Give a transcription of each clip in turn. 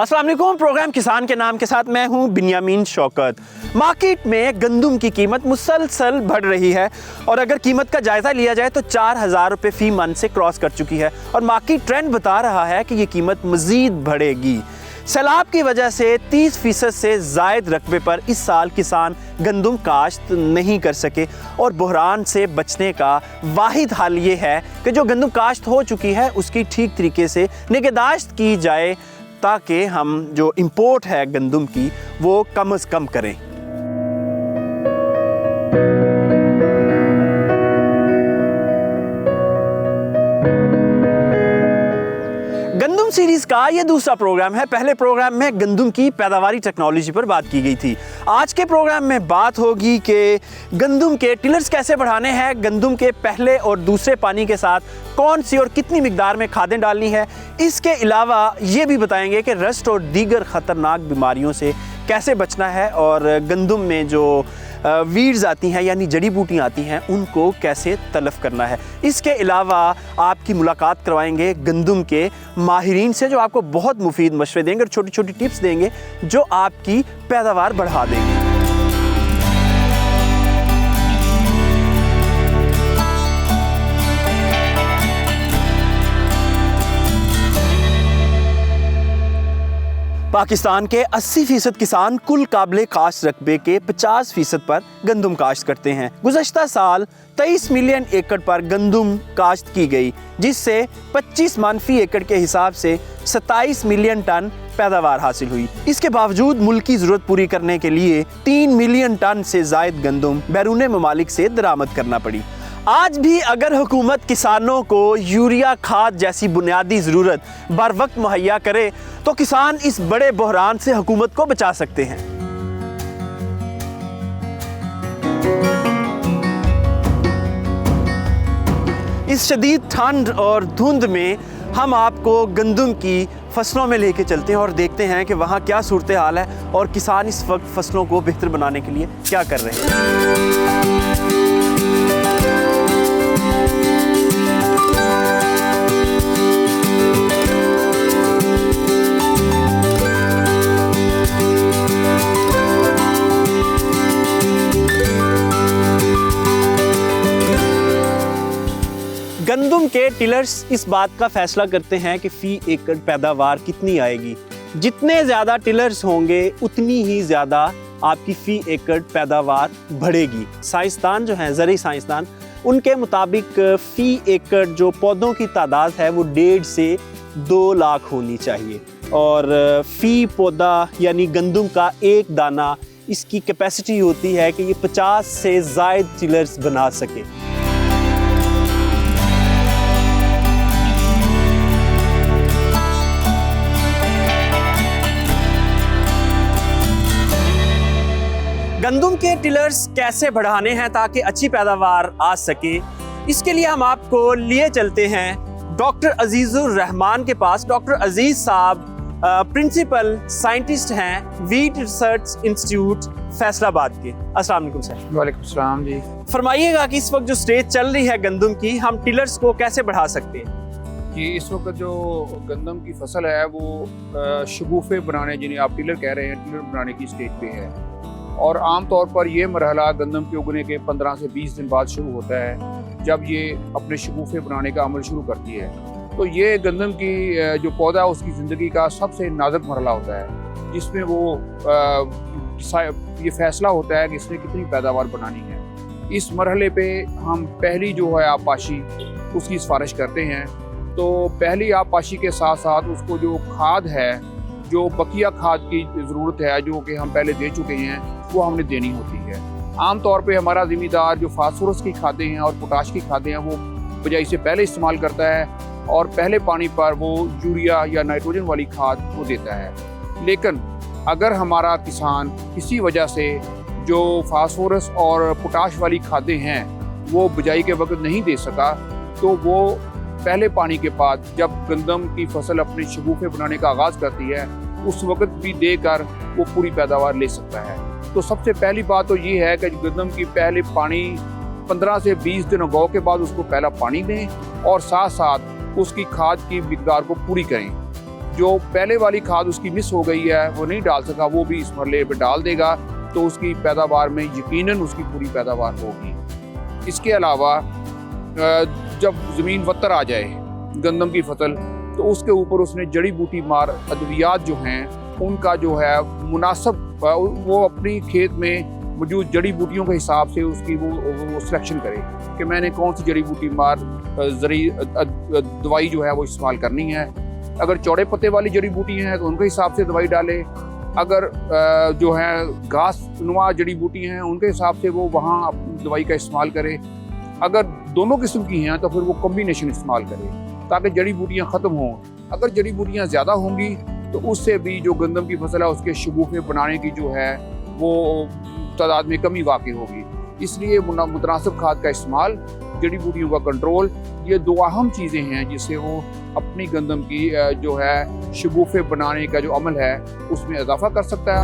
अस्सलाम वालेकुम। प्रोग्राम किसान के नाम के साथ मैं हूं बिन्यामीन शौकत। मार्केट में गंदम की कीमत मुसलसल बढ़ रही है और अगर कीमत का जायज़ा लिया जाए तो 4,000 रुपये फ़ी मन से क्रॉस कर चुकी है और मार्केट ट्रेंड बता रहा है कि ये कीमत मज़ीद बढ़ेगी। सैलाब की वजह से 30% से ज़ायद रकबे पर इस साल किसान गंदम काश्त नहीं कर सके और बहरान से बचने का वाहिद हल ये है कि जो गंदम काश्त हो चुकी है उसकी ठीक तरीके से निगहदाश्त की जाए ताकि हम जो इंपोर्ट है गंदम की वो कम से कम करें। गंदम सीरीज का ये दूसरा प्रोग्राम है। पहले प्रोग्राम में गंदम की पैदावारी टेक्नोलॉजी पर बात की गई थी। आज के प्रोग्राम में बात होगी कि गंदम के टिलर्स कैसे बढ़ाने हैं, गंदम के पहले और दूसरे पानी के साथ कौन सी और कितनी मिकदार में खादें डालनी है। इसके अलावा ये भी बताएंगे कि रस्ट और दीगर ख़तरनाक बीमारियों से कैसे बचना है और गंदम में जो वीड्स आती हैं यानी जड़ी बूटियाँ आती हैं उनको कैसे तलफ़ करना है। इसके अलावा आपकी मुलाकात करवाएंगे गंदम के माहिरीन से जो आपको बहुत मुफीद मशवरे देंगे और छोटी छोटी टिप्स देंगे जो आपकी पैदावार बढ़ा देंगे। पाकिस्तान के 80% किसान कुल काबिले काश्त रकबे के 50% पर गंदम काश्त करते हैं। गुज़श्ता साल 23 मिलियन एकड़ पर गंदम काश्त की गई जिससे 25 मन फी एकड़ के हिसाब से 27 मिलियन टन पैदावार हासिल हुई। इसके बावजूद मुल्क की ज़रूरत पूरी करने के लिए 3 मिलियन टन से ज़ायद गंदम बैरून ममालिक से दरामद करना पड़ी। आज भी अगर हुकूमत किसानों को यूरिया खाद जैसी बुनियादी ज़रूरत बर वक्त मुहैया करे तो किसान इस बड़े बहरान से हुकूमत को बचा सकते हैं। इस शदीद ठंड और धुंध में हम आपको गंदम की फसलों में लेके चलते हैं और देखते हैं कि वहाँ क्या सूरत हाल है और किसान इस वक्त फसलों को बेहतर बनाने के लिए क्या कर रहे हैं। गंदम के टिलर्स इस बात का फैसला करते हैं कि फ़ी एकड़ पैदावार कितनी आएगी। जितने ज़्यादा टिलर्स होंगे उतनी ही ज़्यादा आपकी फ़ी एकड़ पैदावार बढ़ेगी। साइंसदान जो हैं ज़रूरी साइंसदान उनके मुताबिक फ़ी एकड़ जो पौधों की तादाद है वो 1.5 से 2 लाख होनी चाहिए और फ़ी पौधा यानी गंदम का एक दाना इसकी कैपेसिटी होती है कि ये 50 से ज़ायद टिलर्स बना सके। गंदम के टिलर्स कैसे बढ़ाने हैं ताकि अच्छी पैदावार आ सके, इसके लिए हम आपको लिए चलते हैं डॉक्टर अजीजुर रहमान के पास। डॉक्टर अजीज साहब प्रिंसिपल साइंटिस्ट हैं वीट रिसर्च इंस्टीट्यूट फैसलाबाद के। अस्सलाम वालेकुम सर। वालेकुम सलाम जी। फरमाइएगा कि इस वक्त जो स्टेज चल रही है गंदम की, हम टिलर्स को कैसे बढ़ा सकते हैं? जी, इस वक्त जो गंदम की फसल है वो शगुफ़े बनाने, जिन्हें आप टिलर कह रहे हैं, टिलर बनाने की स्टेज पे है और आम तौर पर ये मरहला गंदम के उगने के 15 से 20 दिन बाद शुरू होता है जब ये अपने शगुफ़े बनाने का अमल शुरू करती है। तो ये गंदम की जो पौधा है उसकी ज़िंदगी का सबसे नाजुक मरहला होता है जिसमें वो ये फैसला होता है कि इसने कितनी पैदावार बनानी है। इस मरहले पे हम पहली जो है आपाशी उसकी सिफारिश करते हैं। तो पहली आपाशी के साथ साथ उसको जो खाद है, जो बकिया खाद की ज़रूरत है जो कि हम पहले दे चुके हैं, वो हमने देनी होती है। आम तौर पे हमारा ज़िम्मेदार जो फास्फोरस की खादें हैं और पोटाश की खादें हैं वो बजाई से पहले इस्तेमाल करता है और पहले पानी पर वो यूरिया या नाइट्रोजन वाली खाद वो देता है। लेकिन अगर हमारा किसान किसी वजह से जो फास्फोरस और पोटाश वाली खादें हैं वो बिजाई के वक्त नहीं दे सका तो वो पहले पानी के बाद जब गंदम की फसल अपने शगुफ़े बनाने का आगाज़ करती है उस वक्त भी देकर वो पूरी पैदावार ले सकता है। तो सबसे पहली बात तो ये है कि गंदम की पहले पानी 15 से 20 दिन उगाव के बाद उसको पहला पानी दें और साथ साथ उसकी खाद की मिकदार को पूरी करें। जो पहले वाली खाद उसकी मिस हो गई है, वो नहीं डाल सका, वो भी इस मरहले पे डाल देगा, तो उसकी पैदावार में यकीनन उसकी पूरी पैदावार होगी। इसके अलावा जब ज़मीन वत्तर आ जाए गंदम की फसल, तो उसके ऊपर उसने जड़ी बूटी मार अद्वियात जो हैं उनका जो है मुनासिब, वो अपनी खेत में मौजूद जड़ी बूटियों के हिसाब से उसकी वो सिलेक्शन करे कि मैंने कौन सी जड़ी बूटी मार जरी दवाई जो है वो इस्तेमाल करनी है। अगर चौड़े पत्ते वाली जड़ी बूटी हैं तो उनके हिसाब से दवाई डाले, अगर जो है घास नुमा जड़ी बूटी हैं उनके हिसाब से वो वहाँ दवाई का इस्तेमाल करे। अगर दोनों किस्म की हैं तो फिर वो कॉम्बिनेशन इस्तेमाल करे ताकि जड़ी बूटियाँ ख़त्म हों। अगर जड़ी बूटियाँ ज़्यादा होंगी तो उससे भी जो गंदम की फसल है उसके शगुफ़े बनाने की जो है वो तादाद में कमी वाक़ई होगी। इसलिए मुतनासिब खाद का इस्तेमाल, जड़ी बूटियों का कंट्रोल, ये दो अहम चीज़ें हैं जिससे वो अपनी गंदम की जो है शगुफ़े बनाने का जो अमल है उसमें इजाफा कर सकता है।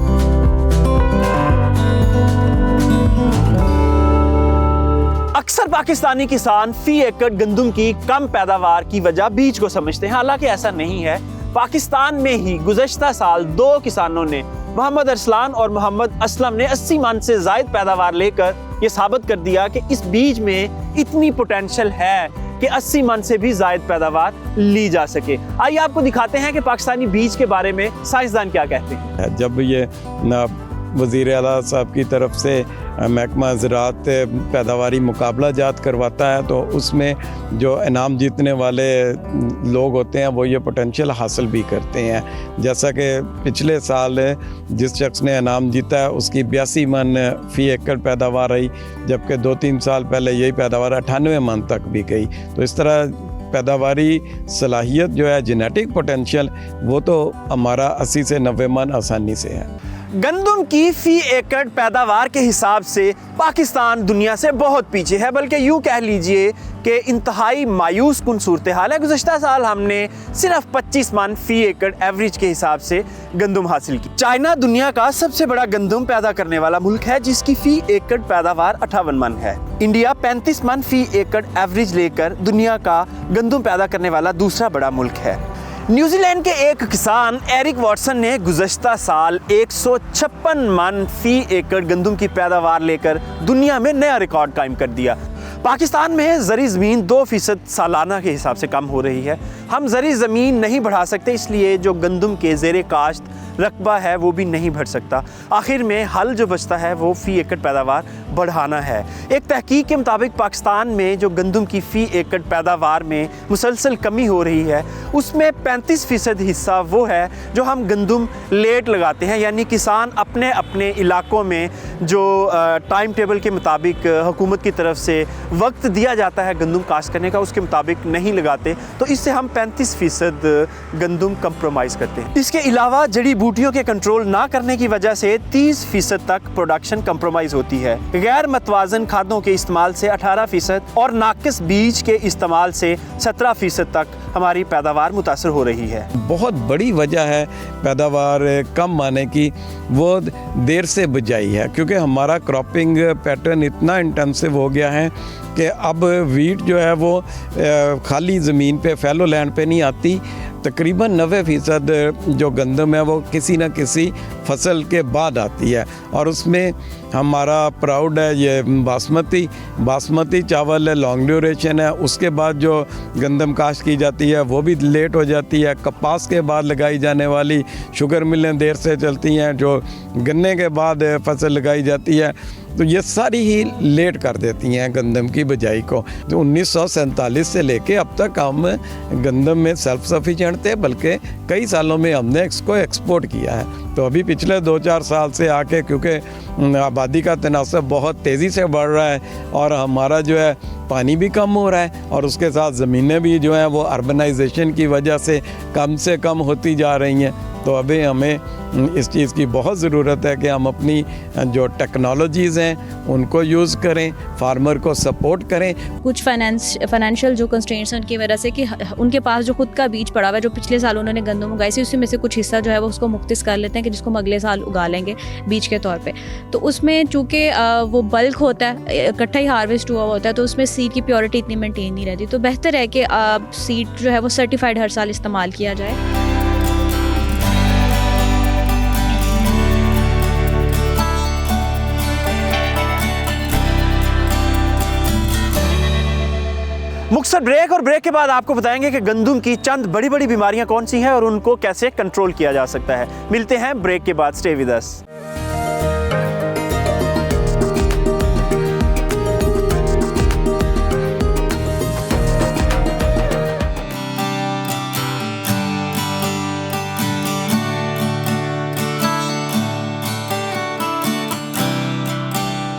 अक्सर पाकिस्तानी किसान फी एकड़ गंदम की कम पैदावार की वजह बीज को समझते हैं, हालांकि ऐसा नहीं है। पाकिस्तान में ही गुज़श्ता साल 2 किसानों ने, मोहम्मद अरसलान और मोहम्मद असलम ने 80 मन से ज़ायद पैदावार लेकर ये साबित कर दिया कि इस बीज में इतनी पोटेंशियल है कि 80 मन से भी ज़ायद पैदावार ली जा सके। आइए आपको दिखाते हैं कि पाकिस्तानी बीज के बारे में साइंसदान क्या कहते हैं। जब ये वज़ीर आला साहब की तरफ से महकमा ज़राअत पैदावारी मुकाबला जात करवाता है तो उसमें जो इनाम जीतने वाले लोग होते हैं वो ये पोटेंशियल हासिल भी करते हैं। जैसा कि पिछले साल जिस शख्स ने इनाम जीता है उसकी 82 मन फ़ी एकड़ पैदावार आई, जबकि 2-3 साल पहले यही पैदावार 98 मन तक भी गई। तो इस तरह पैदावारी सलाहियत जो है, जेनेटिक पोटेंशियल, वो तो हमारा 80 से 90 मन आसानी से है। गंदम की फी एकड़ पैदावार के हिसाब से पाकिस्तान दुनिया से बहुत पीछे है, बल्कि यूँ कह लीजिए कि इंतहाई मायूस कुन सूरत हाल है। गुज़श्ता साल हमने सिर्फ 25 मन फ़ी एकड़ एवरेज के हिसाब से गंदम हासिल की। चाइना दुनिया का सबसे बड़ा गंदम पैदा करने वाला मुल्क है जिसकी फ़ी एकड़ पैदावार 58 मन है। इंडिया 35 मन फ़ी एकड़ एवरेज लेकर दुनिया का गंदम पैदा करने वाला दूसरा बड़ा मुल्क है। न्यूजीलैंड के एक किसान एरिक वॉटसन ने गुज़श्ता साल 156 मन फ़ी एकड़ गंदम की पैदावार लेकर दुनिया में नया रिकॉर्ड कायम कर दिया। पाकिस्तान में ज़री ज़मीन 2% सालाना के हिसाब से कम हो रही है। हम ज़री ज़मीन नहीं बढ़ा सकते, इसलिए जो गंदम के ज़ेरे काश्त रकबा है वो भी नहीं बढ़ सकता। आखिर में हल जो बचता है वो फ़ी एकड़ पैदावार बढ़ाना है। एक तहकीक के मुताबिक पाकिस्तान में जो गंदम की फ़ी एकड़ पैदावार में मुसलसल कमी हो रही है उसमें 35% हिस्सा वो है जो हम गंदम लेट लगाते हैं, यानी किसान अपने अपने इलाकों में जो टाइम टेबल के मुताबिक हुकूमत की तरफ से वक्त दिया जाता है गंदम काश्त करने का उसके मुताबिक नहीं लगाते, तो इससे हम 35% गंदम कंप्रोमाइज़ करते हैं। इसके अलावा जड़ी बूटियों के कंट्रोल ना करने की वजह से 30% तक प्रोडक्शन कंप्रोमाइज़ होती है। गैर मतवाजन खादों के इस्तेमाल से 18% और नाकिस बीज के इस्तेमाल से 17% तक हमारी पैदावार मुतासर हो रही है। बहुत बड़ी वजह है पैदावार कम आने की, वो देर से बिजाई है, क्योंकि हमारा क्रॉपिंग पैटर्न इतना इंटेंसिव हो गया है कि अब वीट जो है वो खाली ज़मीन पे, फैलो लैंड पे नहीं आती। तकरीबन 90% जो गंदम है वो किसी न किसी फसल के बाद आती है, और उसमें हमारा प्राउड है ये बासमती चावल है, लॉन्ग ड्यूरेशन है। उसके बाद जो गंदम काश्त की जाती है वो भी लेट हो जाती है। कपास के बाद लगाई जाने वाली शुगर मिलें देर से चलती हैं, जो गन्ने के बाद फसल लगाई जाती है, तो ये सारी ही लेट कर देती हैं गंदम की बिजाई को। तो 1947 से लेके अब तक हम गंदम में सेल्फ सफिशिएंट थे, बल्कि कई सालों में हमने इसको एक्सपोर्ट किया है। तो अभी पिछले 2-4 साल से आके, क्योंकि आबादी का तनासब बहुत तेज़ी से बढ़ रहा है और हमारा जो है पानी भी कम हो रहा है, और उसके साथ ज़मीनें भी जो हैं वो अर्बनाइजेशन की वजह से कम होती जा रही हैं। तो अभी हमें इस चीज़ की बहुत ज़रूरत है कि हम अपनी जो टेक्नोलॉजीज़ हैं उनको यूज़ करें, फार्मर को सपोर्ट करें। कुछ फाइनेंशियल जो कंस्ट्रेंट्स हैं उनकी वजह से कि उनके पास जो खुद का बीज पड़ा हुआ है, जो पिछले साल उन्होंने गंदम उगाई थी, उसी में से कुछ हिस्सा जो है वो उसको मुख्तस कर लेते हैं कि जिसको हम अगले साल उगा लेंगे बीज के तौर पे। तो उसमें चूँकि वो बल्क होता है, इकट्ठा ही हार्वेस्ट हुआ होता है, तो उसमें सीड की प्योरिटी इतनी मेंटेन नहीं रहती। तो बेहतर है कि सीड जो है वो सर्टिफाइड हर साल इस्तेमाल किया जाए। दोस्तों ब्रेक, और ब्रेक के बाद आपको बताएंगे कि गंदम की चंद बड़ी बड़ी बीमारियां कौन सी हैं और उनको कैसे कंट्रोल किया जा सकता है। मिलते हैं ब्रेक के बाद, स्टे विद अस।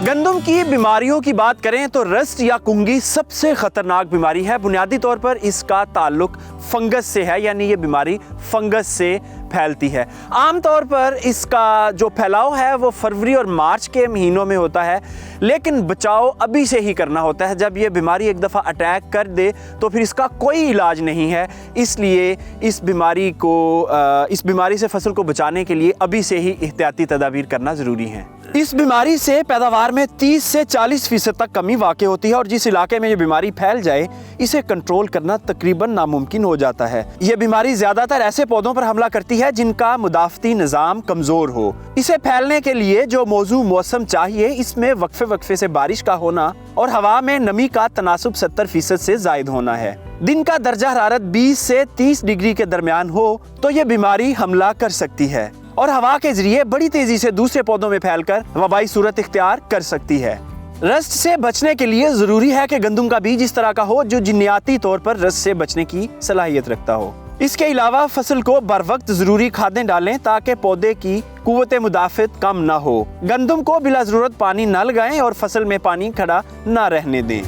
गंदम की बीमारियों की बात करें तो रस्ट या कुंगी सबसे खतरनाक बीमारी है। बुनियादी तौर पर इसका ताल्लुक फंगस से है, यानी ये बीमारी फंगस से फैलती है। आमतौर पर इसका जो फैलाव है वो फरवरी और मार्च के महीनों में होता है, लेकिन बचाव अभी से ही करना होता है। जब ये बीमारी एक दफ़ा अटैक कर दे तो फिर इसका कोई इलाज नहीं है, इसलिए इस बीमारी से फसल को बचाने के लिए अभी से ही एहतियाती तदाबीर करना ज़रूरी है। इस बीमारी से पैदावार में 30 से 40% तक कमी वाक़ई होती है और जिस इलाके में ये बीमारी फैल जाए इसे कंट्रोल करना तकरीबन नामुमकिन हो जाता है। ये बीमारी ज़्यादातर ऐसे पौधों पर हमला करती है जिनका मुदाफ़ती निज़ाम कमज़ोर हो। इसे फैलने के लिए जो मौसम चाहिए, इसमें वक्फे से बारिश का होना और हवा में नमी का तनासुब 70% से ज़ायद होना है। दिन का दर्जा हरारत 20 से 30 डिग्री के दरमियान हो तो ये बीमारी हमला कर सकती है और हवा के जरिए बड़ी तेजी से दूसरे पौधों में फैलकर वबाई सूरत इख्तियार कर सकती है। रस्ट से बचने के लिए जरूरी है कि गंदम का बीज इस तरह का हो जो जिन्याती तौर पर रस्ट से बचने की सलाहियत रखता हो। इसके अलावा फसल को बर वक्त जरूरी खादें डालें ताकि पौधे की कुव्वत मुदाफ़त कम ना हो। गंदम को बिला जरूरत पानी न लगाएं और फसल में पानी खड़ा न रहने दें।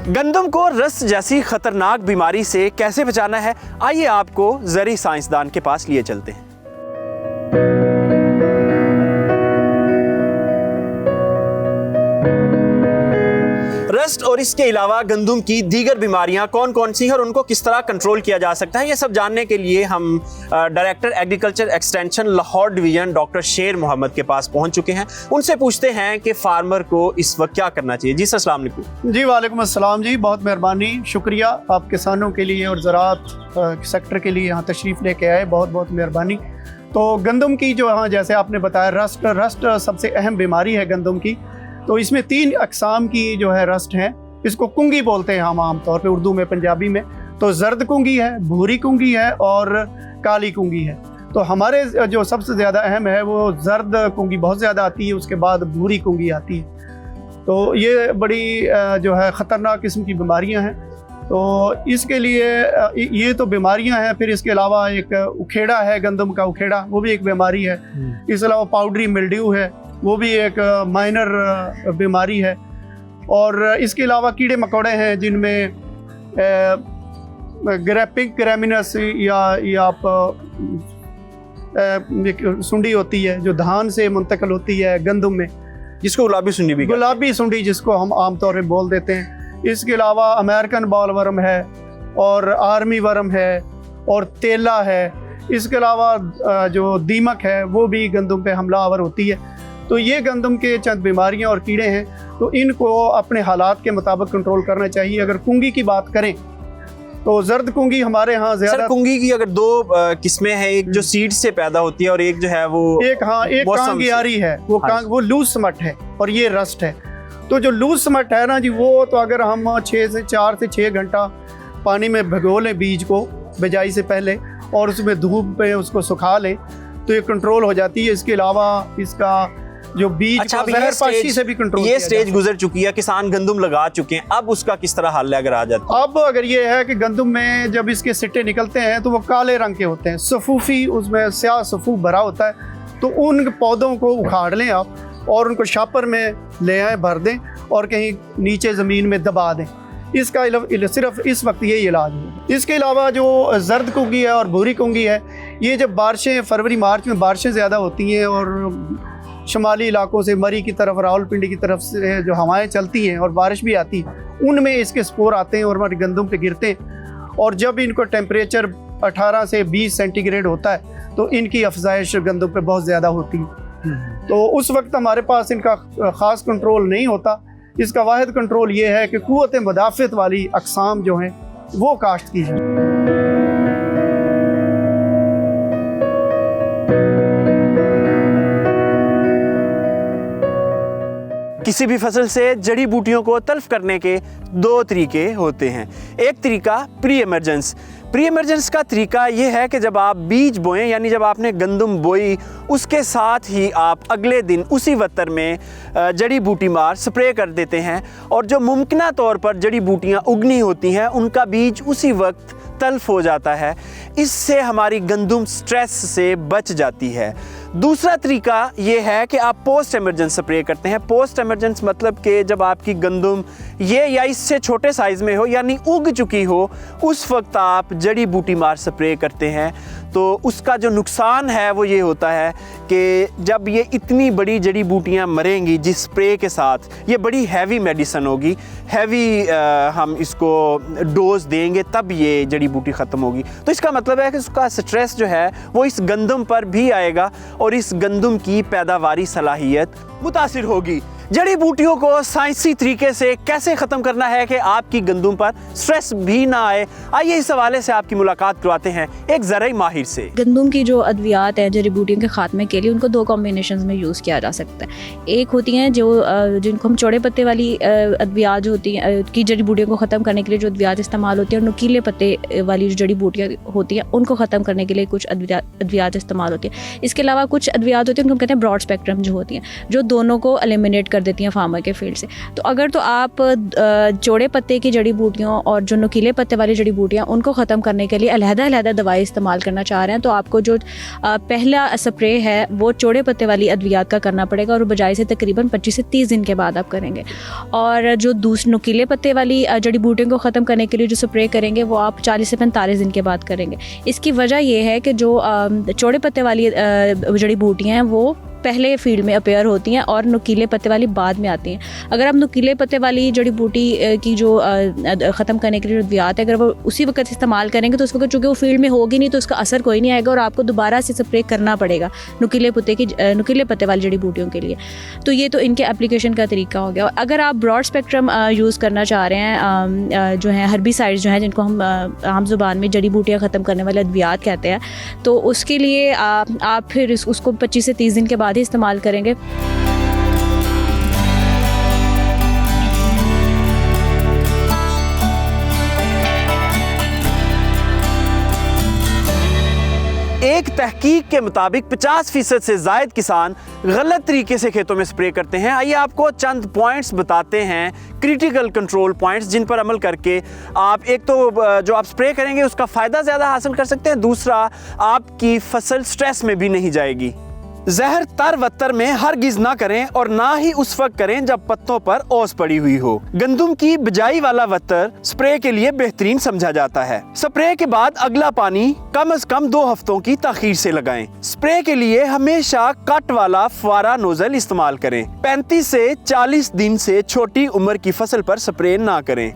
गंदम को रस्ट जैसी खतरनाक बीमारी से कैसे बचाना है, आइए आपको ज़री साइंसदान के पास लिए चलते हैं। रस्ट और इसके अलावा गंदम की दीगर बीमारियां कौन कौन सी हैं और उनको किस तरह कंट्रोल किया जा सकता है, ये सब जानने के लिए हम director agriculture extension Lahore division doctor शेर मोहम्मद के पास पहुंच चुके हैं। उनसे पूछते हैं कि फार्मर को इस वक्त क्या करना चाहिए। जी सर, अस्सलाम वालेकुम। जी वालेकुम अस्सलाम जी, बहुत मेहरबानी, शुक्रिया आप किसानों के लिए और ज़राअत सेक्टर के लिए यहाँ तशरीफ़ लेके आए, बहुत बहुत मेहरबानी। तो गंदम की जो हाँ जैसे आपने बताया रस्ट सबसे अहम बीमारी है गंदम की। तो इसमें 3 अक़साम की जो है रस्ट हैं। इसको कुंगी बोलते हैं हम आमतौर पे उर्दू में, पंजाबी में। तो जर्द कुंगी है, भूरी कुंगी है और काली कुंगी है। तो हमारे जो सबसे ज़्यादा अहम है वो जर्द कुंगी बहुत ज़्यादा आती है, उसके बाद भूरी कुंगी आती है। तो ये बड़ी जो है ख़तरनाक किस्म की बीमारियां हैं। तो इसके लिए ये तो बीमारियां हैं। फिर इसके अलावा एक उखेड़ा है, गंदम का उखेड़ा, वो भी एक बीमारी है। इसके अलावा पाउडरी मिल्ड्यू है, वो भी एक माइनर बीमारी है। और इसके अलावा कीड़े मकोड़े हैं जिनमें ग्रेमिनस या आप सुंडी होती है जो धान से मुंतकिल होती है गंदम में, जिसको गुलाबी सुंडी भी, गुलाबी सुंडी जिसको हम आमतौर पे बोल देते हैं। इसके अलावा अमेरिकन बॉल वर्म है और आर्मी वर्म है और तेला है। इसके अलावा जो दीमक है वो भी गंदम पे हमलावर होती है। तो ये गंदम के चंद बीमारियां और कीड़े हैं, तो इनको अपने हालात के मुताबिक कंट्रोल करना चाहिए। अगर कुंगी की बात करें तो जर्द कुंगी हमारे यहाँ ज्यादा। कुंगी की अगर 2 किस्में हैं, एक जो सीड से पैदा होती है और एक जो है वो एक कांगियारी है, वो लूज स्मट है और ये रस्ट है। तो जो लूज स्मट है ना जी, वो तो अगर हम 4 से 6 घंटा पानी में भिगो लें बीज को बिजाई से पहले और उसमें धूप पे उसको सुखा लें तो ये कंट्रोल हो जाती है। इसके अलावा इसका जो बीज जहरपाशी से भी कंट्रोल, ये स्टेज गुजर चुकी है, किसान गंदम लगा चुके हैं, अब उसका किस तरह हल है अगर आ जाता है? अब अगर ये है कि गंदम में जब इसके सिट्टे निकलते हैं तो वो काले रंग के होते हैं, सफूफी, उसमें स्याह सफूफ भरा होता है। तो उन पौधों को उखाड़ लें आप और उनको शापर में ले आए, भर दें और कहीं नीचे ज़मीन में दबा दें। इसका सिर्फ इस वक्त यही इलाज है। इसके अलावा जो जर्द कुंगी है और भूरी कुंगी है, ये जब बारिशें फरवरी मार्च में बारिशें ज़्यादा होती हैं और शुमाली इलाकों से मरी की तरफ, रावलपिंडी की तरफ से जो हवाएं चलती हैं और बारिश भी आती है, उनमें इसके स्पोर आते हैं और हमारी गंदम पे गिरते हैं। और जब इनको टेम्परेचर 18 से 20 सेंटीग्रेड होता है तो इनकी अफजाइश गंदम पे बहुत ज़्यादा होती है। तो उस वक्त हमारे पास इनका ख़ास कंट्रोल नहीं होता। इसका वाहिद कंट्रोल ये है कि कुव्वत मुदाफ़त वाली अक़साम जो हैं वो काश्त कीजिए। किसी भी फसल से जड़ी बूटियों को तल्फ करने के दो तरीके होते हैं। एक तरीका प्री इमर्जेंस। प्री इमर्जेंस का तरीका ये है कि जब आप बीज बोएं, यानी जब आपने गंदम बोई उसके साथ ही आप अगले दिन उसी वतर में जड़ी बूटी मार स्प्रे कर देते हैं, और जो मुमकिना तौर पर जड़ी बूटियाँ उगनी होती हैं उनका बीज उसी वक्त तल्फ हो जाता है। इससे हमारी गंदम स्ट्रेस से बच जाती है। दूसरा तरीका ये है कि आप पोस्ट इमरजेंस स्प्रे करते हैं। पोस्ट इमरजेंस मतलब कि जब आपकी गंदम ये या इससे छोटे साइज़ में हो, यानी उग चुकी हो, उस वक्त आप जड़ी बूटी मार स्प्रे करते हैं। तो उसका जो नुकसान है वो ये होता है कि जब ये इतनी बड़ी जड़ी बूटियाँ मरेंगी जिस स्प्रे के साथ, ये बड़ी हैवी मेडिसिन होगी, हैवी हम इसको डोज देंगे तब ये जड़ी बूटी ख़त्म होगी। तो इसका मतलब है कि उसका स्ट्रेस जो है वो इस गंदम पर भी आएगा और इस गंदम की पैदावारी सलाहियत मुतासिर होगी। जड़ी बूटियों को साइंसी तरीके से कैसे ख़त्म करना है कि आपकी गंदम पर स्ट्रेस भी ना आए, आइए इस हवाले से आपकी मुलाकात करवाते हैं एक ज़राई माहिर से। गंदम की जो अद्वियात है जड़ी बूटियों के खात्मे के लिए, उनको दो कॉम्बिनेशन में यूज़ किया जा सकता है। एक होती हैं जो जिनको हम चौड़े पत्ते वाली अद्वियात जो होती हैं की जड़ी बूटियों को ख़त्म करने के लिए जो अद्वियात इस्तेमाल होती है, और नुकीले पत्ते वाली जो जड़ी बूटियाँ होती हैं उनको ख़त्म करने के लिए कुछ अद्वियात इस्तेमाल होती है। इसके अलावा कुछ अद्वियात होती हैं उनको हम कहते हैं ब्रॉड स्पेक्ट्रम, जो होती हैं जो दोनों को एलिमिनेट कर देती हैं फार्मर के फील्ड से। तो अगर तो आप चौड़े पत्ते की जड़ी बूटियों और जो नुकीले पत्ते वाली जड़ी बूटियाँ उनको ख़त्म करने के लिए अलहदा दवाई इस्तेमाल करना चाह रहे हैं, तो आपको जो पहला स्प्रे है वो चौड़े पत्ते वाली अद्वियात का करना पड़ेगा, और बजाय से तकरीबन 25 से 30 दिन के बाद आप करेंगे। और जो दूसरे नुकीले पत्ते वाली जड़ी बूटियों को ख़त्म करने के लिए जो स्प्रे करेंगे वो आप 40 से 45 दिन के बाद करेंगे। इसकी वजह यह है कि जो चौड़े पत्ते वाली जड़ी बूटियाँ हैं वो पहले फील्ड में अपेयर होती हैं और नुकीले पत्ते वाली बाद में आती हैं। अगर आप नुकीले पत्ते वाली जड़ी बूटी की जो ख़त्म करने के लिए जो अद्वियात है, अगर वो उसी वक्त इस्तेमाल करेंगे तो उस वक्त चूँकि वो फील्ड में होगी नहीं तो उसका असर कोई नहीं आएगा, और आपको दोबारा से स्प्रे करना पड़ेगा नुकीले पत्ते वाली जड़ी बूटियों के लिए। तो ये तो इनके एप्लीकेशन का तरीका हो गया। और अगर आप ब्रॉड स्पेक्ट्रम यूज़ करना चाह रहे हैं, जो हैं हर्बिसाइड्स जो हैं जिनको हम आम ज़ुबान में जड़ी बूटियाँ ख़त्म करने वाले अद्वियात कहते हैं, तो उसके लिए आप फिर उसको 25 से 30 दिन के बाद ही इस्तेमाल करेंगे। एक तहकीक के मुताबिक 50% से ज़ायद किसान गलत तरीके से खेतों में स्प्रे करते हैं। आइए आपको चंद पॉइंट्स बताते हैं, क्रिटिकल कंट्रोल पॉइंट्स, जिन पर अमल करके आप एक तो जो आप स्प्रे करेंगे उसका फ़ायदा ज़्यादा हासिल कर सकते हैं, दूसरा आपकी फसल स्ट्रेस में भी नहीं जाएगी। जहर तर वत्तर में हरगिज़ ना करें और ना ही उस वक्त करें जब पत्तों पर ओस पड़ी हुई हो। गंदम की बिजाई वाला वत्तर स्प्रे के लिए बेहतरीन समझा जाता है। स्प्रे के बाद अगला पानी कम से कम 2 हफ्तों की ताखीर से लगाएं। स्प्रे के लिए हमेशा कट वाला फुआरा नोजल इस्तेमाल करें। 35 से 40 दिन से छोटी उम्र की फसल पर स्प्रे ना करें।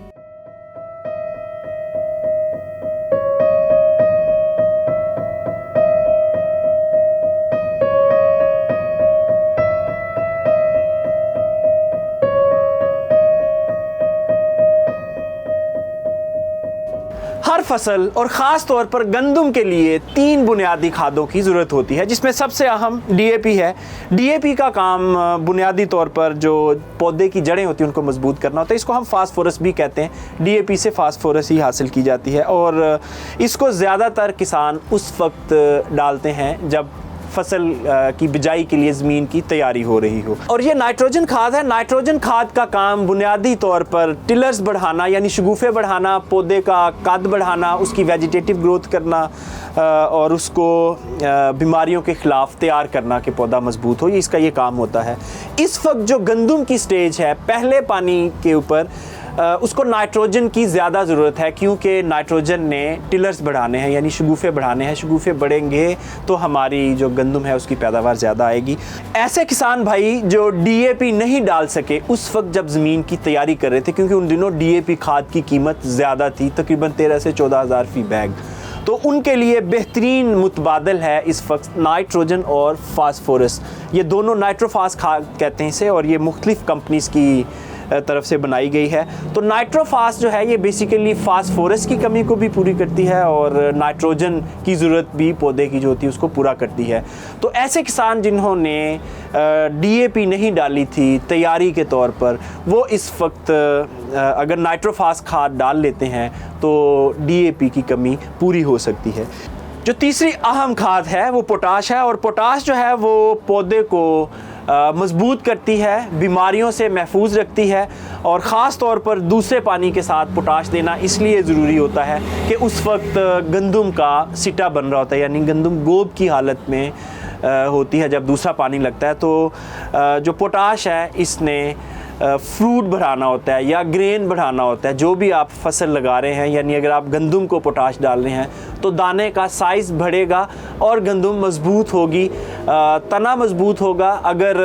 हर फसल और ख़ास तौर पर गंदम के लिए 3 बुनियादी खादों की ज़रूरत होती है, जिसमें सबसे अहम DAP है। DAP का काम बुनियादी तौर पर जो पौधे की जड़ें होती हैं उनको मजबूत करना होता है। इसको हम फास्फोरस भी कहते हैं। DAP से फास्फोरस ही हासिल की जाती है, और इसको ज़्यादातर किसान उस वक्त डालते हैं जब फसल की बिजाई के लिए ज़मीन की तैयारी हो रही हो। और ये नाइट्रोजन खाद है। नाइट्रोजन खाद का काम बुनियादी तौर पर टिलर्स बढ़ाना, यानी शगुफ़े बढ़ाना, पौधे का कद बढ़ाना, उसकी वेजिटेटिव ग्रोथ करना और उसको बीमारियों के ख़िलाफ़ तैयार करना कि पौधा मजबूत हो, इसका ये काम होता है। इस वक्त जो गंदम की स्टेज है, पहले पानी के ऊपर उसको नाइट्रोजन की ज़्यादा ज़रूरत है, क्योंकि नाइट्रोजन ने टिलर्स बढ़ाने हैं, यानी शगुफ़े बढ़ाने हैं। शगुफ़े बढ़ेंगे तो हमारी जो गंदम है उसकी पैदावार ज़्यादा आएगी। ऐसे किसान भाई जो DAP नहीं डाल सके उस वक्त जब ज़मीन की तैयारी कर रहे थे, क्योंकि उन दिनों DAP खाद की कीमत ज़्यादा थी, तकरीबन 13 से 14 हज़ार फ़ी बैग, तो उनके लिए बेहतरीन मुतबादल है इस वक्त नाइट्रोजन और फास्फोरस। ये दोनों नाइट्रोफास खाद कहते हैं इसे, और ये मुख्तलिफ़ कंपनीज़ की तरफ से बनाई गई है। तो नाइट्रोफास जो है ये बेसिकली फास्फोरस की कमी को भी पूरी करती है और नाइट्रोजन की ज़रूरत भी पौधे की जो होती है उसको पूरा करती है। तो ऐसे किसान जिन्होंने DAP नहीं डाली थी तैयारी के तौर पर, वो इस वक्त अगर नाइट्रोफास खाद डाल लेते हैं तो DAP की कमी पूरी हो सकती है। जो तीसरी अहम खाद है वो पोटाश है, और पोटाश जो है वो पौधे को मजबूत करती है, बीमारियों से महफूज रखती है, और ख़ास तौर पर दूसरे पानी के साथ पोटाश देना इसलिए ज़रूरी होता है कि उस वक्त गंदम का सिटा बन रहा होता है, यानी गंदम गोब की हालत में होती है जब दूसरा पानी लगता है। तो जो पोटाश है इसने फ्रूट बढ़ाना होता है या ग्रेन बढ़ाना होता है, जो भी आप फसल लगा रहे हैं, यानी अगर आप गंदम को पोटाश डाल रहे हैं तो दाने का साइज़ बढ़ेगा और गंदम मजबूत होगी, तना मजबूत होगा। अगर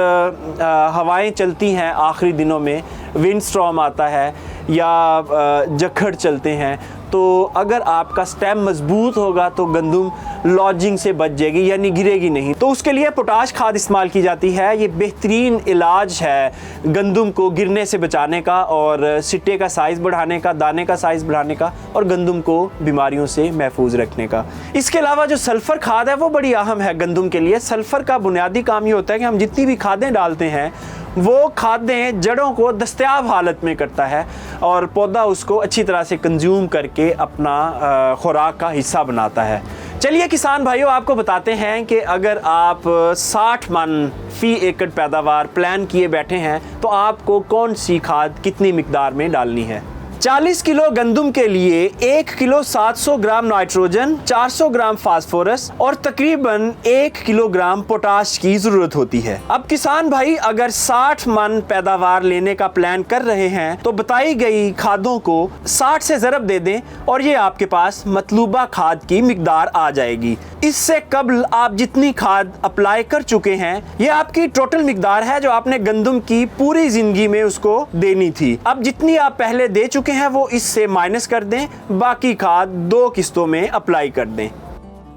हवाएं चलती हैं आखिरी दिनों में, विंड स्टॉर्म आता है या जखड़ चलते हैं, तो अगर आपका स्टेम मजबूत होगा तो गंदम लॉजिंग से बच जाएगी, यानी गिरेगी नहीं। तो उसके लिए पोटाश खाद इस्तेमाल की जाती है। ये बेहतरीन इलाज है गंदम को गिरने से बचाने का और सिट्टे का साइज़ बढ़ाने का, दाने का साइज़ बढ़ाने का, और गंदम को बीमारियों से महफूज रखने का। इसके अलावा जो सल्फ़र खाद है वो बड़ी अहम है गंदम के लिए। सल्फ़र का बुनियादी काम ये होता है कि हम जितनी भी खादें डालते हैं वो खादें जड़ों को दस्तयाब हालत में करता है और पौधा उसको अच्छी तरह से कंज्यूम करके अपना खुराक का हिस्सा बनाता है। चलिए किसान भाइयों, आपको बताते हैं कि अगर आप 60 मन फ़ी एकड़ पैदावार प्लान किए बैठे हैं तो आपको कौन सी खाद कितनी मिकदार में डालनी है। 40 किलो गंदम के लिए 1 kilo 700 gram nitrogen, 400 gram phosphorus और तकरीबन 1 किलोग्राम पोटाश की ज़रूरत होती है। अब किसान भाई अगर 60 मन पैदावार लेने का प्लान कर रहे हैं तो बताई गई खादों को 60 से ज़रब दे दें और ये आपके पास मतलूबा खाद की मिकदार आ जाएगी। इससे कबल आप जितनी खाद अप्लाई कर चुके हैं ये आपकी टोटल मिकदार है जो आपने गंदम की पूरी ज़िंदगी में उसको देनी थी। अब जितनी आप पहले दे चुके हैं वो इससे माइनस कर दें, बाकी खाद 2 किस्तों में अप्लाई कर दें।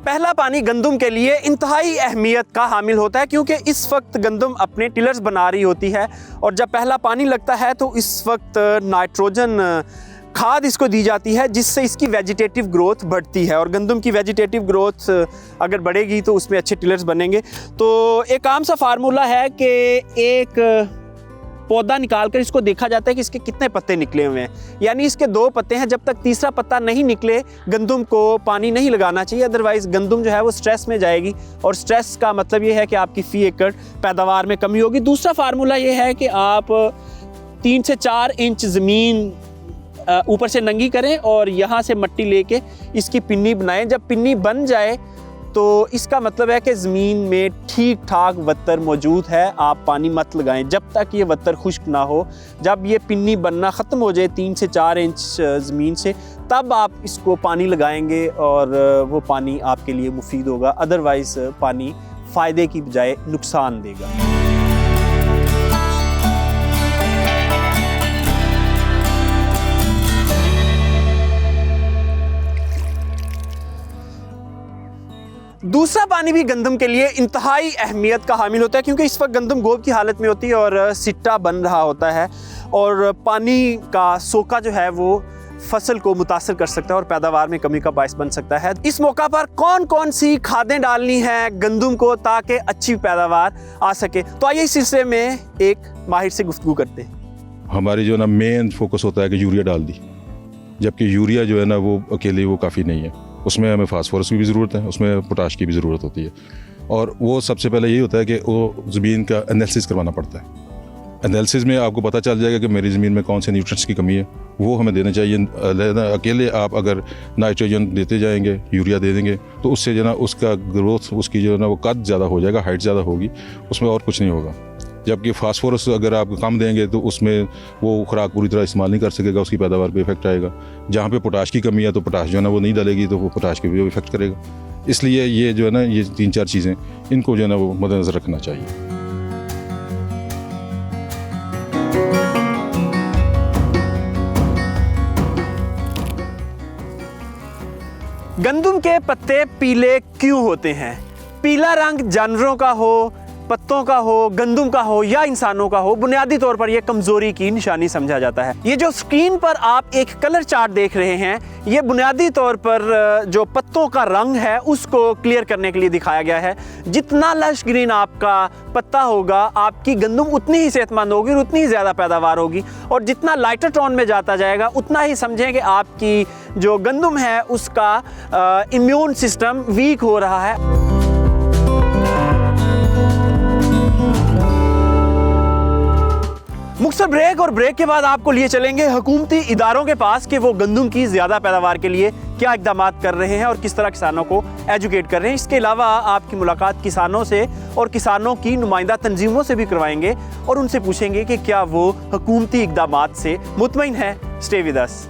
पहला पानी गंदम के लिए इंतहाई अहमियत का हामिल होता है क्योंकि इस वक्त गंदम अपने टिलर्स बना रही होती है और जब पहला पानी लगता है तो इस वक्त नाइट्रोजन खाद इसको दी जाती है जिससे इसकी वेजिटेटिव ग्रोथ बढ़ती है और गंदम की वेजिटेटिव ग्रोथ अगर बढ़ेगी तो उसमें अच्छे टिलर्स बनेंगे। तो एक आम सा फार्मूला है कि एक पौधा निकालकर इसको देखा जाता है कि इसके कितने पत्ते निकले हुए हैं, यानी इसके 2 पत्ते हैं, जब तक तीसरा पत्ता नहीं निकले गंदम को पानी नहीं लगाना चाहिए, अदरवाइज़ गंदम जो है वो स्ट्रेस में जाएगी और स्ट्रेस का मतलब ये है कि आपकी फ़ी एकड़ पैदावार में कमी होगी। दूसरा फार्मूला ये है कि आप 3 से 4 इंच ज़मीन ऊपर से नंगी करें और यहाँ से मिट्टी लेके इसकी पिन्नी बनाएं। जब पिन्नी बन जाए तो इसका मतलब है कि ज़मीन में ठीक ठाक वत्तर मौजूद है, आप पानी मत लगाएं जब तक ये वत्तर खुश्क ना हो। जब ये पिन्नी बनना ख़त्म हो जाए 3 से 4 इंच ज़मीन से, तब आप इसको पानी लगाएंगे और वो पानी आपके लिए मुफीद होगा, अदरवाइज़ पानी फ़ायदे की बजाय नुकसान देगा। दूसरा पानी भी गंदम के लिए इंतहाई अहमियत का हामिल होता है क्योंकि इस वक्त गंदम गोब की हालत में होती है और सिट्टा बन रहा होता है और पानी का सोका जो है वो फसल को मुतासर कर सकता है और पैदावार में कमी का बायस बन सकता है। इस मौका पर कौन कौन सी खादें डालनी है गंदम को ताकि अच्छी पैदावार आ सके, तो आइए इस सिलसिले में एक माहिर से गुफ्तगू करते हैं। हमारी जो ना मेन फोकस होता है कि यूरिया डाल दी, जबकि यूरिया जो है ना वो अकेले वो काफ़ी नहीं है, उसमें हमें फास्फोरस की भी ज़रूरत है, उसमें पोटाश की भी ज़रूरत होती है और वो सबसे पहले यही होता है कि वो ज़मीन का एनालिसिस करवाना पड़ता है। एनालिसिस में आपको पता चल जाएगा कि मेरी ज़मीन में कौन से न्यूट्रिएंट्स की कमी है, वो हमें देना चाहिए। अकेले आप अगर नाइट्रोजन देते जाएंगे, यूरिया दे देंगे तो उससे जो ना उसका ग्रोथ, उसकी जो ना वो कद ज़्यादा हो जाएगा, हाइट ज़्यादा होगी, उसमें और कुछ नहीं होगा। जबकि फास्फोरस अगर आप कम देंगे तो उसमें वो खुराक पूरी तरह इस्तेमाल नहीं कर सकेगा, उसकी पैदावार पे इफेक्ट आएगा। जहाँ पे पोटाश की कमी है तो पोटाश जो है ना वो नहीं डालेगी तो वो पोटाश के भी इफेक्ट करेगा। इसलिए ये जो है ना ये 3-4 चीज़ें इनको जो है ना वो मद्देनज़र रखना चाहिए। गंदम के पत्ते पीले क्यों होते हैं? पीला रंग जानवरों का हो पत्तों का हो, गंदम का हो या इंसानों का हो, बुनियादी तौर पर यह कमज़ोरी की निशानी समझा जाता है। ये जो स्क्रीन पर आप एक कलर चार्ट देख रहे हैं, ये बुनियादी तौर पर जो पत्तों का रंग है उसको क्लियर करने के लिए दिखाया गया है। जितना लश ग्रीन आपका पत्ता होगा, आपकी गंदम उतनी ही सेहतमंद होगी और उतनी ही ज़्यादा पैदावार होगी, और जितना लाइटर टोन में जाता जाएगा उतना ही समझें कि आपकी जो गंदम है उसका इम्यून सिस्टम वीक हो रहा है। मुख्तसर ब्रेक, और ब्रेक के बाद आपको लिए चलेंगे हुकूमती इदारों के पास कि वो गंदम की ज़्यादा पैदावार के लिए क्या इक़दाम कर रहे हैं और किस तरह किसानों को एजुकेट कर रहे हैं। इसके अलावा आपकी मुलाकात किसानों से और किसानों की नुमाइंदा तंजीमों से भी करवाएंगे और उनसे पूछेंगे कि क्या वो हुकूमती इक़दाम से मुतमईन है। स्टे विद अस।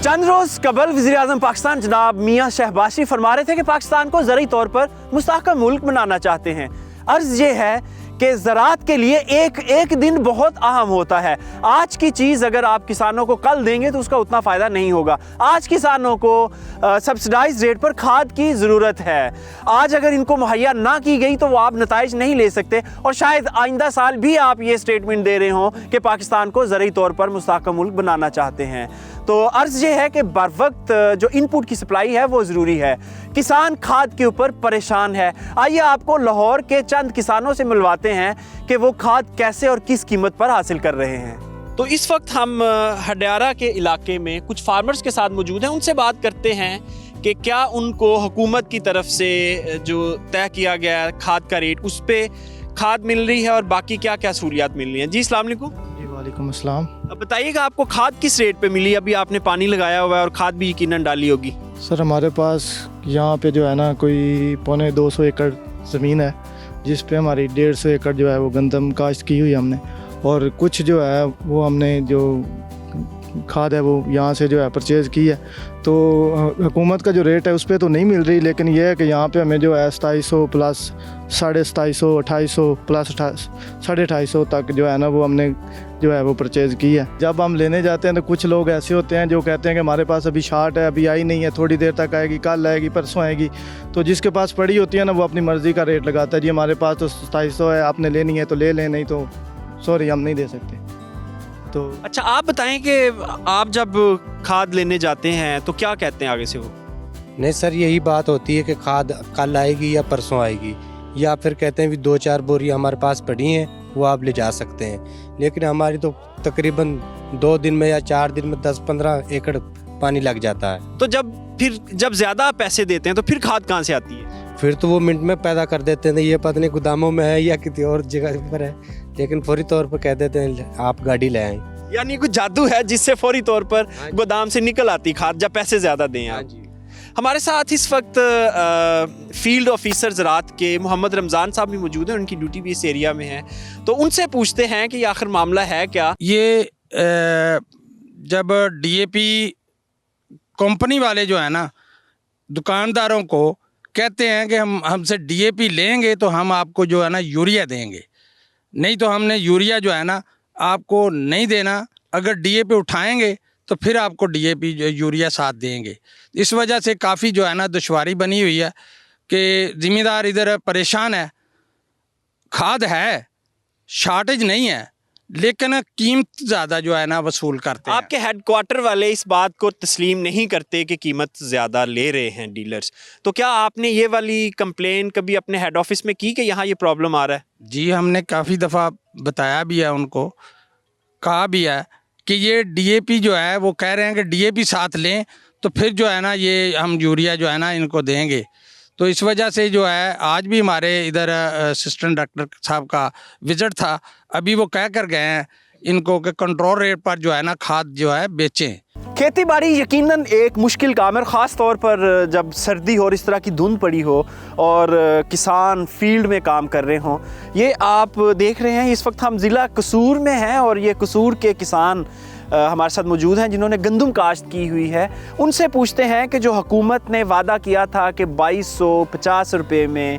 चंद रोज़ कबल वज़ीर-ए-आज़म पाकिस्तान जनाब मियाँ शहबाज शरीफ फरमा रहे थे कि पाकिस्तान को ज़रूरी तौर पर मुस्तक़िल मुल्क बनाना चाहते हैं। अर्ज़ ये है कि ज़राअत के लिए एक दिन बहुत अहम होता है। आज की चीज़ अगर आप किसानों को कल देंगे तो उसका उतना फ़ायदा नहीं होगा। आज किसानों को सब्सिडाइज रेट पर खाद की ज़रूरत है। आज अगर इनको मुहैया ना की गई तो वो आप नताइज नहीं ले सकते, और शायद आइंदा साल भी आप ये स्टेटमेंट दे रहे हों कि पाकिस्तान को ज़रूरी तौर पर मुस्तक़िल मुल्क बनाना चाहते हैं। तो अर्ज़ ये है कि बर वक्त जो इनपुट की सप्लाई है वो ज़रूरी है। किसान खाद के ऊपर परेशान है। आइए आपको लाहौर के चंद किसानों से मिलवाते हैं कि वो खाद कैसे और किस कीमत पर हासिल कर रहे हैं। तो इस वक्त हम हडियारा के इलाके में कुछ फार्मर्स के साथ मौजूद हैं। उनसे बात करते हैं कि क्या उनको हुकूमत की तरफ से जो तय किया गया है खाद का रेट, उस पर खाद मिल रही है और बाकी क्या क्या सहूलियात मिल रही हैं। जी अस्सलाम वालेकुम। जी वालेकुम अस्सलाम। अब बताइएगा आपको खाद किस रेट पे मिली? अभी आपने पानी लगाया हुआ है और खाद भी यकीनन डाली होगी। सर हमारे पास यहाँ पे जो है ना कोई 250 एकड़ ज़मीन है, जिस पे हमारी 150 एकड़ जो है वो गंदम काश्त की हुई हमने, और कुछ जो है वो हमने जो खाद है वो यहाँ से जो है परचेज़ की है। तो हुकूमत का जो रेट है उस पर तो नहीं मिल रही, लेकिन यह है कि यहाँ पे हमें जो है 2700 प्लस 2750, 2800 प्लस 2850 तक जो है ना वो हमने जो है वो परचेज़ की है। जब हम लेने जाते हैं तो कुछ लोग ऐसे होते हैं जो कहते हैं कि हमारे पास अभी शार्ट है, अभी आई नहीं है, थोड़ी देर तक आएगी, कल आएगी, परसों आएगी। तो जिसके पास पड़ी होती है ना वो अपनी मर्ज़ी का रेट लगाता है। जी हमारे पास तो 2700 है, आपने लेनी है तो ले लें, नहीं तो सॉरी हम नहीं दे सकते। तो अच्छा आप बताएं कि आप जब खाद लेने जाते हैं तो क्या कहते हैं आगे से वो? नहीं सर, यही बात होती है कि खाद कल आएगी या परसों आएगी, या फिर कहते हैं भी 2-4 बोरी हमारे पास पड़ी हैं वो आप ले जा सकते हैं। लेकिन हमारी तो तकरीबन 2 दिन में या 4 दिन में 10-15 एकड़ पानी लग जाता है। तो जब ज़्यादा पैसे देते हैं तो फिर खाद कहाँ से आती है? फिर तो वो मिनट में पैदा कर देते हैं। ये पता नहीं गोदामों में है या किसी और जगह पर है, लेकिन फौरी तौर पर कह देते हैं आप गाड़ी ले आएँ। यानी कुछ जादू है जिससे फौरी तौर पर गोदाम से निकल आती खाद जब पैसे ज़्यादा दें आप। हमारे साथ इस वक्त फील्ड ऑफिसर ज़राअत के मोहम्मद रमज़ान साहब भी मौजूद हैं। उनकी ड्यूटी भी इस एरिया में है, तो उनसे पूछते हैं कि आखिर मामला है क्या। ये जब डीएपी कंपनी वाले जो है ना दुकानदारों को कहते हैं कि हमसे डीएपी लेंगे तो हम आपको जो है ना यूरिया देंगे, नहीं तो हमने यूरिया जो है ना आपको नहीं देना, अगर डीएपी उठाएंगे तो फिर आपको डीएपी यूरिया साथ देंगे। इस वजह से काफ़ी जो है ना दुश्वारी बनी हुई है कि ज़िम्मेदार इधर परेशान है। खाद है, शॉर्टेज नहीं है, लेकिन कीमत ज़्यादा जो है ना वसूल करते हैं। आपके हेडक्वार्टर वाले इस बात को तस्लीम नहीं करते कि कीमत ज़्यादा ले रहे हैं डीलर्स, तो क्या आपने ये वाली कंप्लेन कभी अपने हेड ऑफिस में की कि यहाँ ये प्रॉब्लम आ रहा है? जी हमने काफ़ी दफ़ा बताया भी है, उनको कहा भी है कि ये डीएपी जो है वो कह रहे हैं कि डीएपी साथ लें तो फिर जो है ना ये हम यूरिया जो है ना इनको देंगे। तो इस वजह से जो है आज भी हमारे इधर असिस्टेंट डायरेक्टर साहब का विज़िट था, अभी वो कह कर गए हैं इनको कि कंट्रोल रेट पर जो है ना खाद जो है बेचें। खेती बाड़ी यकीनन एक मुश्किल काम है, ख़ास तौर पर जब सर्दी हो और इस तरह की धुंध पड़ी हो और किसान फील्ड में काम कर रहे हों। ये आप देख रहे हैं इस वक्त हम ज़िला कसूर में हैं और ये कसूर के किसान हमारे साथ मौजूद हैं जिन्होंने गंदम काश्त की हुई है। उनसे पूछते हैं कि जो हुकूमत ने वादा किया था कि 2250 रुपये में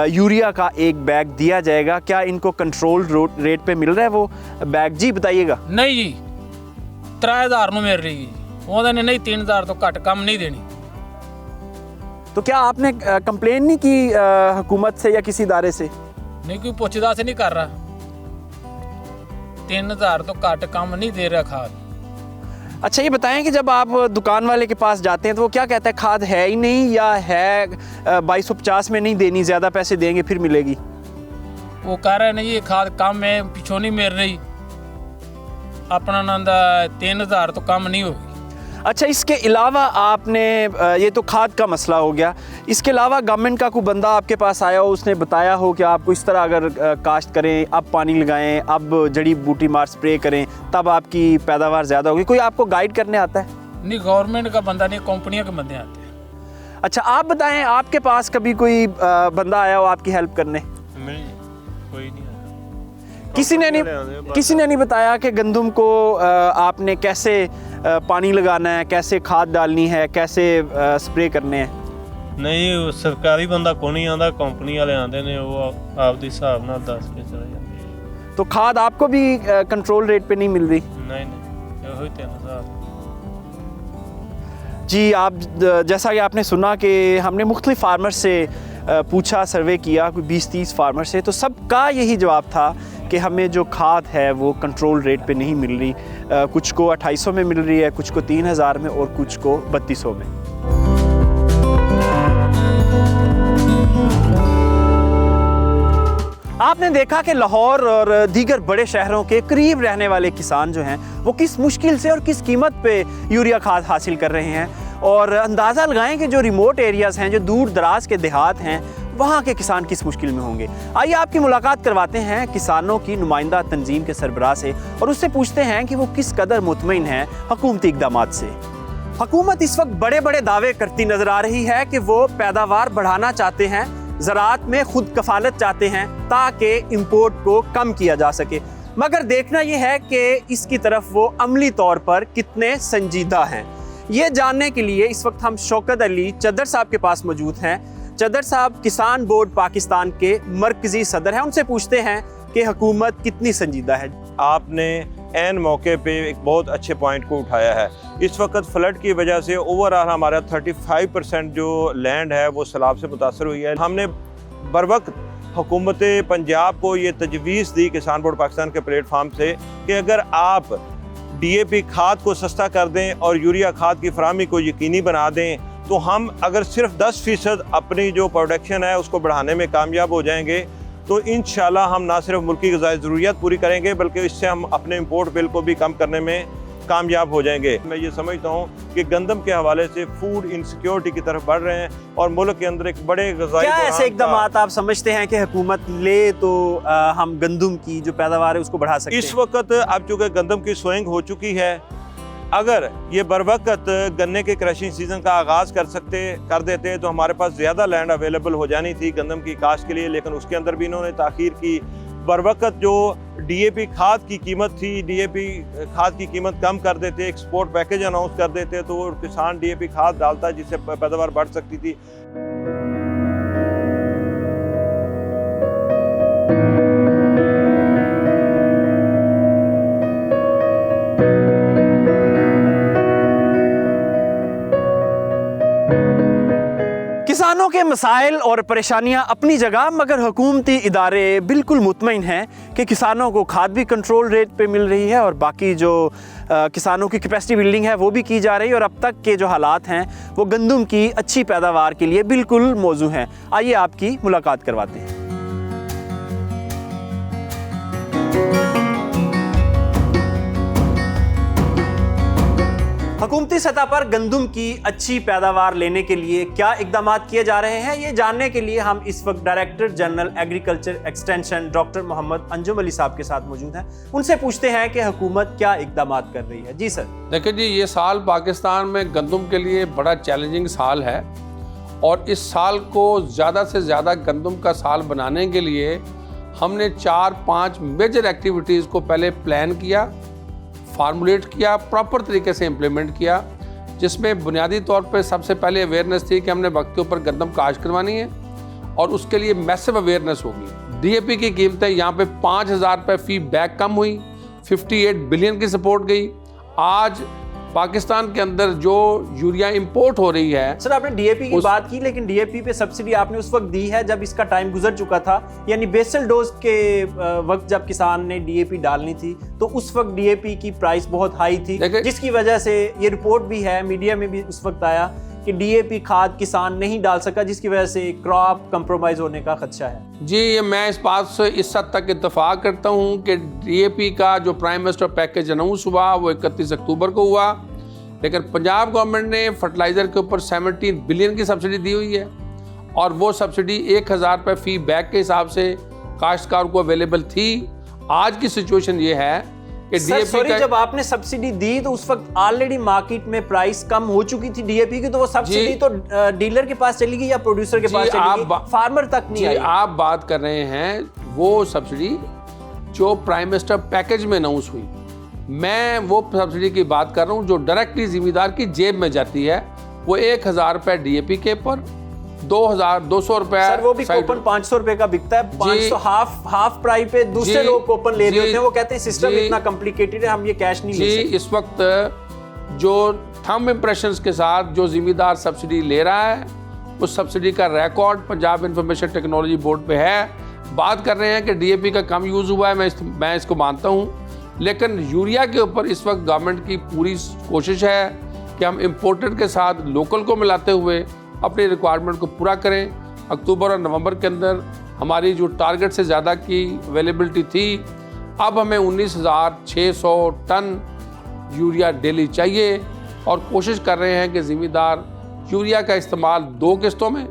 यूरिया का एक बैग दिया जाएगा। क्या इनको कंट्रोल रेट पे मिल रहा है वो बैग? जी बताइएगा। नहीं जी 3000 ਨੂੰ ਮਿਲ ਰਹੀ ਜੀ, ਉਹਦੇ ਨੇ ਨਹੀਂ 3000 ਤੋਂ ਘੱਟ ਕੰਮ ਨਹੀਂ ਦੇਣੀ। तो क्या आपने कंप्लेन नहीं की हुकूमत से या किसी इदारे से? नहीं कोई ਪੁੱਛਦਾ से नहीं कर रहा, 3000 तो घट कम नहीं दे रहा खाद। अच्छा ये बताएं कि जब आप दुकान वाले के पास जाते हैं तो वो क्या कहता है, खाद है ही नहीं या है 2250 में नहीं देनी, ज़्यादा पैसे देंगे फिर मिलेगी? वो कह रहे नहीं ये खाद कम है, पिछों नहीं मिल रही, अपना नंदा 3000 तो कम नहीं होगी। अच्छा इसके अलावा आपने ये तो खाद का मसला हो गया, इसके अलावा गवर्नमेंट का कोई बंदा आपके पास आया हो, उसने बताया हो कि आपको इस तरह अगर काश्त करें, अब पानी लगाएं, अब जड़ी बूटी मार स्प्रे करें, तब आपकी पैदावार ज़्यादा होगी, कोई आपको गाइड करने आता है? नहीं गवर्नमेंट का बंदा नहीं, कंपनियों के बंदे आते हैं। अच्छा आप बताएं, आपके पास कभी कोई बंदा आया हो आपकी हेल्प करने? नहीं कोई नहीं आया। किसी ने नहीं बताया कि गंदम को आपने कैसे पानी लगाना है, कैसे खाद डालनी है, कैसे स्प्रे करने हैं? नहीं सरकारी बंदा को नहीं आता, कंपनी वाले आते ने, वो आपके हिसाब नाल दस के चले जाते हैं। तो खाद आपको भी कंट्रोल रेट पे नहीं मिल रही? नहीं यही 3000। जी आप जैसा कि आपने सुना कि हमने मुख्तलिफ फार्मर से पूछा, सर्वे किया, कोई 20-30 फार्मर से, तो सबका यही जवाब था कि हमें जो खाद है वो कंट्रोल रेट पे नहीं मिल रही। कुछ को 2800 में मिल रही है, कुछ को 3000 में और कुछ को 3200 में। आपने देखा कि लाहौर और दीगर बड़े शहरों के करीब रहने वाले किसान जो हैं वो किस मुश्किल से और किस कीमत पे यूरिया खाद हासिल कर रहे हैं, और अंदाज़ा लगाएं कि जो रिमोट एरियाज़ हैं, जो दूर दराज के देहात हैं, वहाँ के किसान किस मुश्किल में होंगे। आइए आपकी मुलाकात करवाते हैं किसानों की नुमाइंदा तंजीम के सरबराह से और उससे पूछते हैं कि वो किस कदर मुतमईन हैं हुकूमती इक़दामात से। हुकूमत इस वक्त बड़े बड़े दावे करती नज़र आ रही है कि वो पैदावार बढ़ाना चाहते हैं, ज़राअत में खुद कफालत चाहते हैं ताकि इम्पोर्ट को कम किया जा सके, मगर देखना ये है कि इसकी तरफ वो अमली तौर पर कितने संजीदा हैं। ये जानने के लिए इस वक्त हम शौकत अली चद्दर साहब के पास मौजूद हैं। चद्दर साहब किसान बोर्ड पाकिस्तान के मरकज़ी सदर हैं, उनसे पूछते हैं कि हुकूमत कितनी संजीदा है। आपने ऐन मौके पे एक बहुत अच्छे पॉइंट को उठाया है। इस वक्त फ्लड की वजह से ओवरऑल हमारा 35% जो लैंड है वो सैलाब से मुतासर हुई है। हमने बर वक्त हुकूमत पंजाब को ये तजवीज़ दी किसान बोर्ड पाकिस्तान के प्लेटफार्म से कि अगर आप DAP खाद को सस्ता कर दें और यूरिया खाद की फराहमी को यकीनी बना दें, तो हम अगर सिर्फ 10% अपनी जो प्रोडक्शन है उसको बढ़ाने में कामयाब हो जाएंगे, तो इंशाल्लाह हम ना सिर्फ मुल्की ग़िज़ाई ज़रूरियात पूरी करेंगे बल्कि इससे हम अपने इम्पोर्ट बिल को भी कम करने में कामयाब हो जाएंगे। मैं ये समझता हूँ कि गंदम के हवाले से फूड इनसिक्योरिटी की तरफ बढ़ रहे हैं और मुल्क के अंदर एक बड़े ग़िज़ाई क्या ऐसे इक़दाम आप समझते हैं कि हुकूमत ले तो हम गंदम की जो पैदावार है उसको बढ़ा सकते हैं? इस वक्त अब चूँकि गंदम की सोइंग हो चुकी है, अगर ये बर वक्त गन्ने के क्रशिंग सीज़न का आगाज़ कर देते तो हमारे पास ज़्यादा लैंड अवेलेबल हो जानी थी गंदम की काश्त के लिए, लेकिन उसके अंदर भी इन्होंने ताख़ीर की। बर वक्त जो DAP खाद की कीमत थी, DAP खाद की कीमत कम कर देते, एक्सपोर्ट पैकेज अनाउंस कर देते तो वो किसान DAP खाद डालता जिससे पैदावार बढ़ सकती थी। किसानों के मसाइल और परेशानियां अपनी जगह, मगर हुकूमती इदारे बिल्कुल मुतमईन हैं कि किसानों को खाद भी कंट्रोल रेट पे मिल रही है और बाकी जो किसानों की कैपेसिटी बिल्डिंग है वो भी की जा रही है, और अब तक के जो हालात हैं वो गंदम की अच्छी पैदावार के लिए बिल्कुल मौजू हैं। आइए आपकी मुलाकात करवाते हैं। हुकूमती सतह पर गंदम की अच्छी पैदावार लेने के लिए क्या इकदाम किए जा रहे हैं, ये जानने के लिए हम इस वक्त director general agriculture extension doctor Mohammad Anjum Ali साहब के साथ मौजूद हैं। उनसे पूछते हैं कि हुकूमत क्या इकदाम कर रही है। जी सर। देखिए जी, ये साल पाकिस्तान में गंदम के लिए बड़ा चैलेंजिंग साल है और इस साल को ज़्यादा से ज़्यादा गंदम का साल बनाने के लिए हमने 4-5 मेजर एक्टिविटीज़ को पहले प्लान किया, फार्मूलेट किया, प्रॉपर तरीके से इम्प्लीमेंट किया, जिसमें बुनियादी तौर पे सबसे पहले अवेयरनेस थी कि हमने वक्त के ऊपर गंदम काश्त करवानी है और उसके लिए मैसिव अवेयरनेस होगी। डीएपी की कीमतें यहाँ पे 5,000 रुपये फी बैग कम हुई, 58 बिलियन की सपोर्ट गई। आज पाकिस्तान के अंदर जो यूरिया इंपोर्ट हो रही है। सर आपने डीएपी की बात की, लेकिन डीएपी पे सब्सिडी आपने उस वक्त दी है जब इसका टाइम गुजर चुका था, यानी बेसल डोज के वक्त जब किसान ने डीएपी डालनी थी तो उस वक्त डीएपी की प्राइस बहुत हाई थी, जिसकी वजह से ये रिपोर्ट भी है, मीडिया में भी उस वक्त आया कि डीएपी खाद किसान नहीं डाल सका, जिसकी वजह से क्रॉप कंप्रोमाइज होने का खदशा है। जी, मैं इस बात से इस हद तक इत्तेफाक करता हूँ कि डीएपी का जो प्राइम मिनिस्टर पैकेज अनाउंस हुआ वो 31 अक्टूबर को हुआ, लेकिन पंजाब गवर्नमेंट ने फर्टिलाइज़र के ऊपर 17 बिलियन की सब्सिडी दी हुई है और वो सब्सिडी 1,000 रुपये फी बैग के हिसाब से काश्तकार को अवेलेबल थी। आज की सिचुएशन ये है कि डीएपी का जब आपने सब्सिडी दी तो उस वक्त ऑलरेडी मार्केट में प्राइस कम हो चुकी थी डीएपी की, तो वो सब्सिडी तो डीलर के पास चली गई या प्रोड्यूसर के पास चली गई, फार्मर तक नहीं आई। आप बात कर रहे हैं वो सब्सिडी जो प्राइम मिनिस्टर पैकेज में अनाउंस हुई, मैं वो सब्सिडी की बात कर रहा हूँ जो डायरेक्टली जिम्मेदार की जेब में जाती है। वो 1,000 रुपये डीएपी के पर 2,200 रुपए, सर वो भी कूपन 500 रुपए का बिकता है, 500 हाफ प्राइस पे दूसरे लोग कूपन ले रहे होते हैं, वो कहते हैं सिस्टम इतना कॉम्प्लिकेटेड है, हम ये कैश नहीं ले सकते। इस वक्त जो थंब इम्प्रेशंस के साथ जो जिम्मेदार सब्सिडी ले रहा है उस सब्सिडी का record Punjab information technology board पे है। बात कर रहे हैं कि डीएपी का कम यूज़ हुआ है, मैं इसको मानता हूँ, लेकिन यूरिया के ऊपर इस वक्त गवर्नमेंट की पूरी कोशिश है कि हम इम्पोर्टेड के साथ लोकल को मिलाते हुए अपनी रिक्वायरमेंट को पूरा करें। अक्टूबर और नवंबर के अंदर हमारी जो टारगेट से ज़्यादा की अवेलेबिलिटी थी, अब हमें 19,600 टन यूरिया डेली चाहिए और कोशिश कर रहे हैं कि ज़िम्मेदार यूरिया का इस्तेमाल 2 किस्तों में,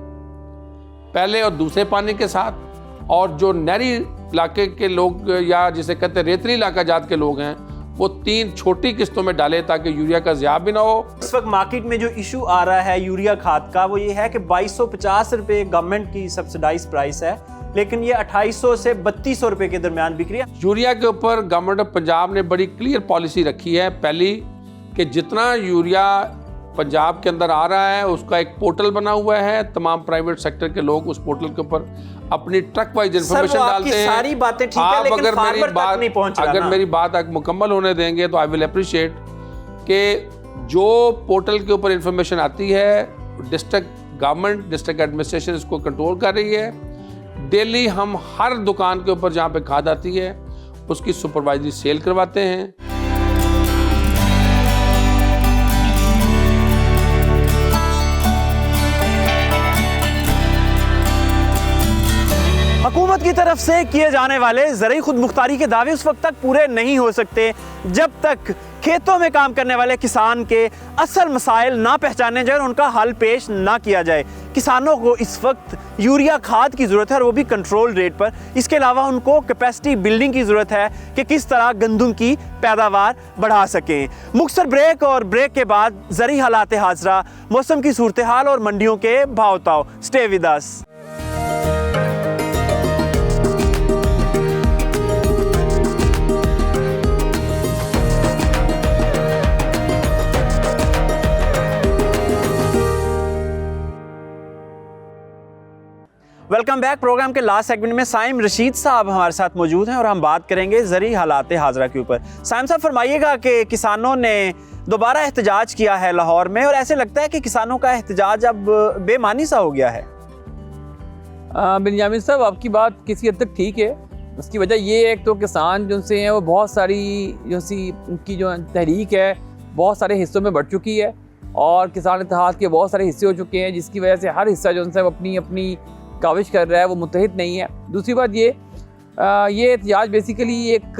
पहले और दूसरे पानी के साथ, और जो नहरी इलाके के लोग या जिसे कहते हैं रेतली इलाका जात के लोग हैं वो 3 छोटी किस्तों में डाले ताकि यूरिया का ज़िया भी ना हो। इस वक्त मार्केट में जो इशू आ रहा है यूरिया खाद का वो ये है कि 2250 रुपये गवर्नमेंट की सब्सिडाइज प्राइस है, लेकिन ये 2800 से 3200 रुपये के दरमियान बिक रही है। यूरिया के ऊपर गवर्नमेंट ऑफ पंजाब ने बड़ी क्लियर पॉलिसी रखी है। पहली कि जितना यूरिया पंजाब के अंदर आ रहा है उसका एक पोर्टल बना हुआ है, तमाम प्राइवेट सेक्टर के लोग उस पोर्टल के ऊपर अपनी ट्रक वाइज इन्फॉर्मेशन डालते हैं। सारी बातें ठीक है, लेकिन फार्मर तक नहीं पहुंच रहा। अगर मेरी बात आप मुकम्मल होने देंगे तो आई विल अप्रिशिएट कि जो पोर्टल के ऊपर इन्फॉर्मेशन आती है डिस्ट्रिक्ट गवर्नमेंट, डिस्ट्रिक्ट एडमिनिस्ट्रेशन इसको कंट्रोल कर रही है। डेली हम हर दुकान के ऊपर जहाँ पे खाद आती है उसकी सुपरवाइजरी सेल करवाते हैं। हुकूमत की तरफ से किए जाने वाले ज़रूरी खुद मुख्तारी के दावे उस वक्त तक पूरे नहीं हो सकते जब तक खेतों में काम करने वाले किसान के असल मसाइल ना पहचाने जाए और उनका हल पेश ना किया जाए। किसानों को इस वक्त यूरिया खाद की ज़रूरत है और वो भी कंट्रोल रेट पर। इसके अलावा उनको कैपेसिटी बिल्डिंग की ज़रूरत है कि किस तरह गंदम की पैदावार बढ़ा सकें। मुख्तसर ब्रेक और ब्रेक के बाद ज़रूरी हालात हाज़रा, मौसम की सूरत हाल और मंडियों के भाव ताव। Stay with us. Welcome back. Program के लास्ट सेगमेंट में साइम रशीद साहब हमारे साथ मौजूद हैं और हम बात करेंगे ज़रूरी हालात हाज़रा के ऊपर। साइम साहब फरमाइएगा कि किसानों ने दोबारा एहतजाज किया है लाहौर में और ऐसे लगता है कि किसानों का एहतजाज अब बेमानी सा हो गया है। बिन्यामिन साहब आपकी बात किसी हद तक ठीक है। उसकी वजह ये है, एक तो किसान जो से हैं वो बहुत सारी जो सी उनकी जो तहरीक है बहुत सारे हिस्सों में बढ़ चुकी है और किसान इत्तेहाद के बहुत सारे हिस्से हो चुके हैं, जिसकी वजह से हर हिस्सा जो उनसे अपनी अपनी काविश कर रहा है, वो मुत्तहिद नहीं है। दूसरी बात ये एहतजाज बेसिकली एक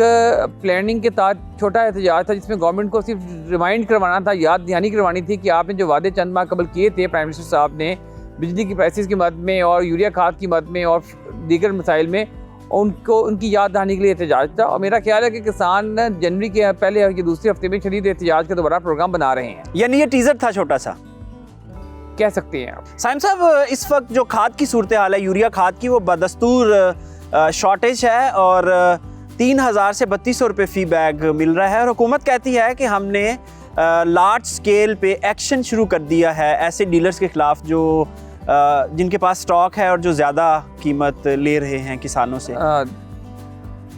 प्लानिंग के तहत छोटा एहतजाज था जिसमें गवर्नमेंट को सिर्फ रिमाइंड करवाना था, याद दहानी करवानी थी कि आपने जो वादे चंद माह कबल किए थे प्राइम मिनिस्टर साहब ने बिजली की प्राइसेस की मद में और यूरिया खाद की मद में और दीगर मसाइल में, उनको उनकी याद दहानी के लिए एहतजाज था। और मेरा ख्याल है कि किसान जनवरी के पहले या दूसरे हफ्ते में शदीद एहतजाज का दोबारा प्रोग्राम बना रहे हैं। यानी ये टीजर था छोटा सा, कह सकते हैं आप। साइम साहब इस वक्त जो खाद की सूरत हाल है यूरिया खाद की, वो बदस्तूर शॉर्टेज है और 3,000 से 3200 रुपये फ़ी बैग मिल रहा है और हुकूमत कहती है कि हमने लार्ज स्केल पे एक्शन शुरू कर दिया है ऐसे डीलर्स के ख़िलाफ़ जो जिनके पास स्टॉक है और जो ज़्यादा कीमत ले रहे हैं किसानों से?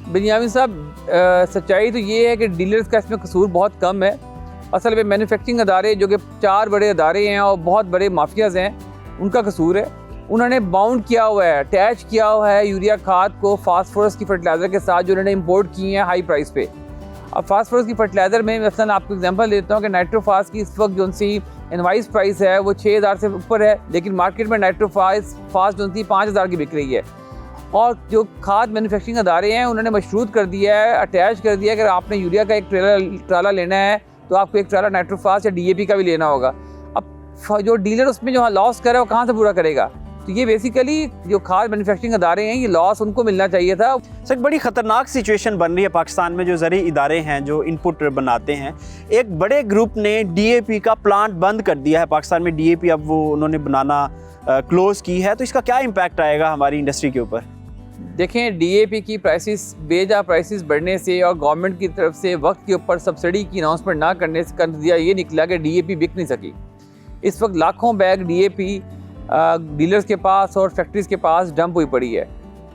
बिनियामिन साहब, सच्चाई तो ये है कि डीलर्स का इसमें कसूर बहुत कम है। असल में मैन्युफैक्चरिंग अदारे जो कि 4 बड़े अदारे हैं और बहुत बड़े माफियाज हैं, उनका कसूर है। उन्होंने बाउंड किया हुआ है, अटैच किया हुआ है यूरिया खाद को फास्फोरस की फर्टिलाइज़र के साथ जो उन्होंने इंपोर्ट की हैं हाई प्राइस पे। अब फास्फोरस की फर्टिलाइज़र में मसलन आपको एग्जांपल देता हूँ कि नाइट्रोफास की इस वक्त जो सी इनवाइस प्राइस है वो 6000 से ऊपर है, लेकिन मार्केट में नाइट्रोफास जो सी 5000 की बिक रही है। और जो खाद मैन्युफैक्चरिंग अदारे हैं उन्होंने मशरूत कर दिया है, अटैच कर दिया है कि अगर आपने यूरिया का एक ट्राला लेना है तो आपको एक ट्राला नाइट्रोफास या DAP का भी लेना होगा। अब जो डीलर उसमें जो लॉस कर रहा है वो कहाँ से पूरा करेगा? तो ये बेसिकली जो खाद मैन्युफैक्चरिंग अदारे हैं, ये लॉस उनको मिलना चाहिए था। सर, बड़ी ख़तरनाक सिचुएशन बन रही है पाकिस्तान में। जो ज़रूरी इदारे हैं जो इनपुट बनाते हैं, एक बड़े ग्रुप ने DAP का प्लांट बंद कर दिया है पाकिस्तान में। DAP अब वो उन्होंने बनाना क्लोज़ की है, तो इसका क्या इम्पैक्ट आएगा हमारी इंडस्ट्री के ऊपर? देखें, DAP की प्राइसेस बेजा प्राइसेस बढ़ने से और गवर्नमेंट की तरफ से वक्त के ऊपर सब्सिडी की अनाउंसमेंट ना करने से कर दिया ये निकला कि DAP बिक नहीं सकी। इस वक्त लाखों बैग DAP डीलर्स के पास और फैक्ट्रीज़ के पास डंप हुई पड़ी है,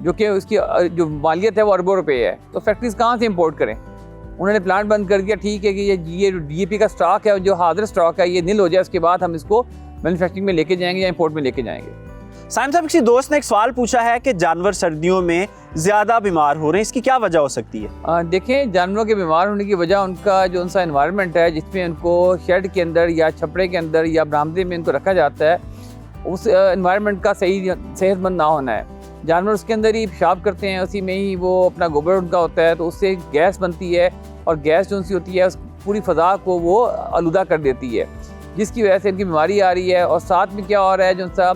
जो कि उसकी जो मालियत है वो अरबों रुपए है। तो फैक्ट्रीज़ कहाँ से इंपोर्ट करें? उन्होंने प्लांट बंद कर दिया। ठीक है कि ये DAP का स्टॉक है, जो हाजिर स्टॉक है, ये नील हो जाए, उसके बाद हम इसको मैन्युफैक्चरिंग में लेके जाएंगे या इंपोर्ट में लेके जाएंगे। साइम साहब, किसी दोस्त ने एक सवाल पूछा है कि जानवर सर्दियों में ज़्यादा बीमार हो रहे हैं, इसकी क्या वजह हो सकती है? देखें, जानवरों के बीमार होने की वजह उनका जो उनका एनवायरनमेंट है, जिसमें उनको शेड के अंदर या छपड़े के अंदर या बरामदे में उनको रखा जाता है, उस एनवायरनमेंट का सही सेहतमंद ना होना है। जानवर उसके अंदर ही पेशाब करते हैं, उसी में ही वो अपना गोबर उनका होता है, तो उससे गैस बनती है और गैस जो सी होती है उस पूरी फ़ज़ा को वो आलूदा कर देती है, जिसकी वजह से इनकी बीमारी आ रही है। और साथ में क्या हो रहा है, जो सा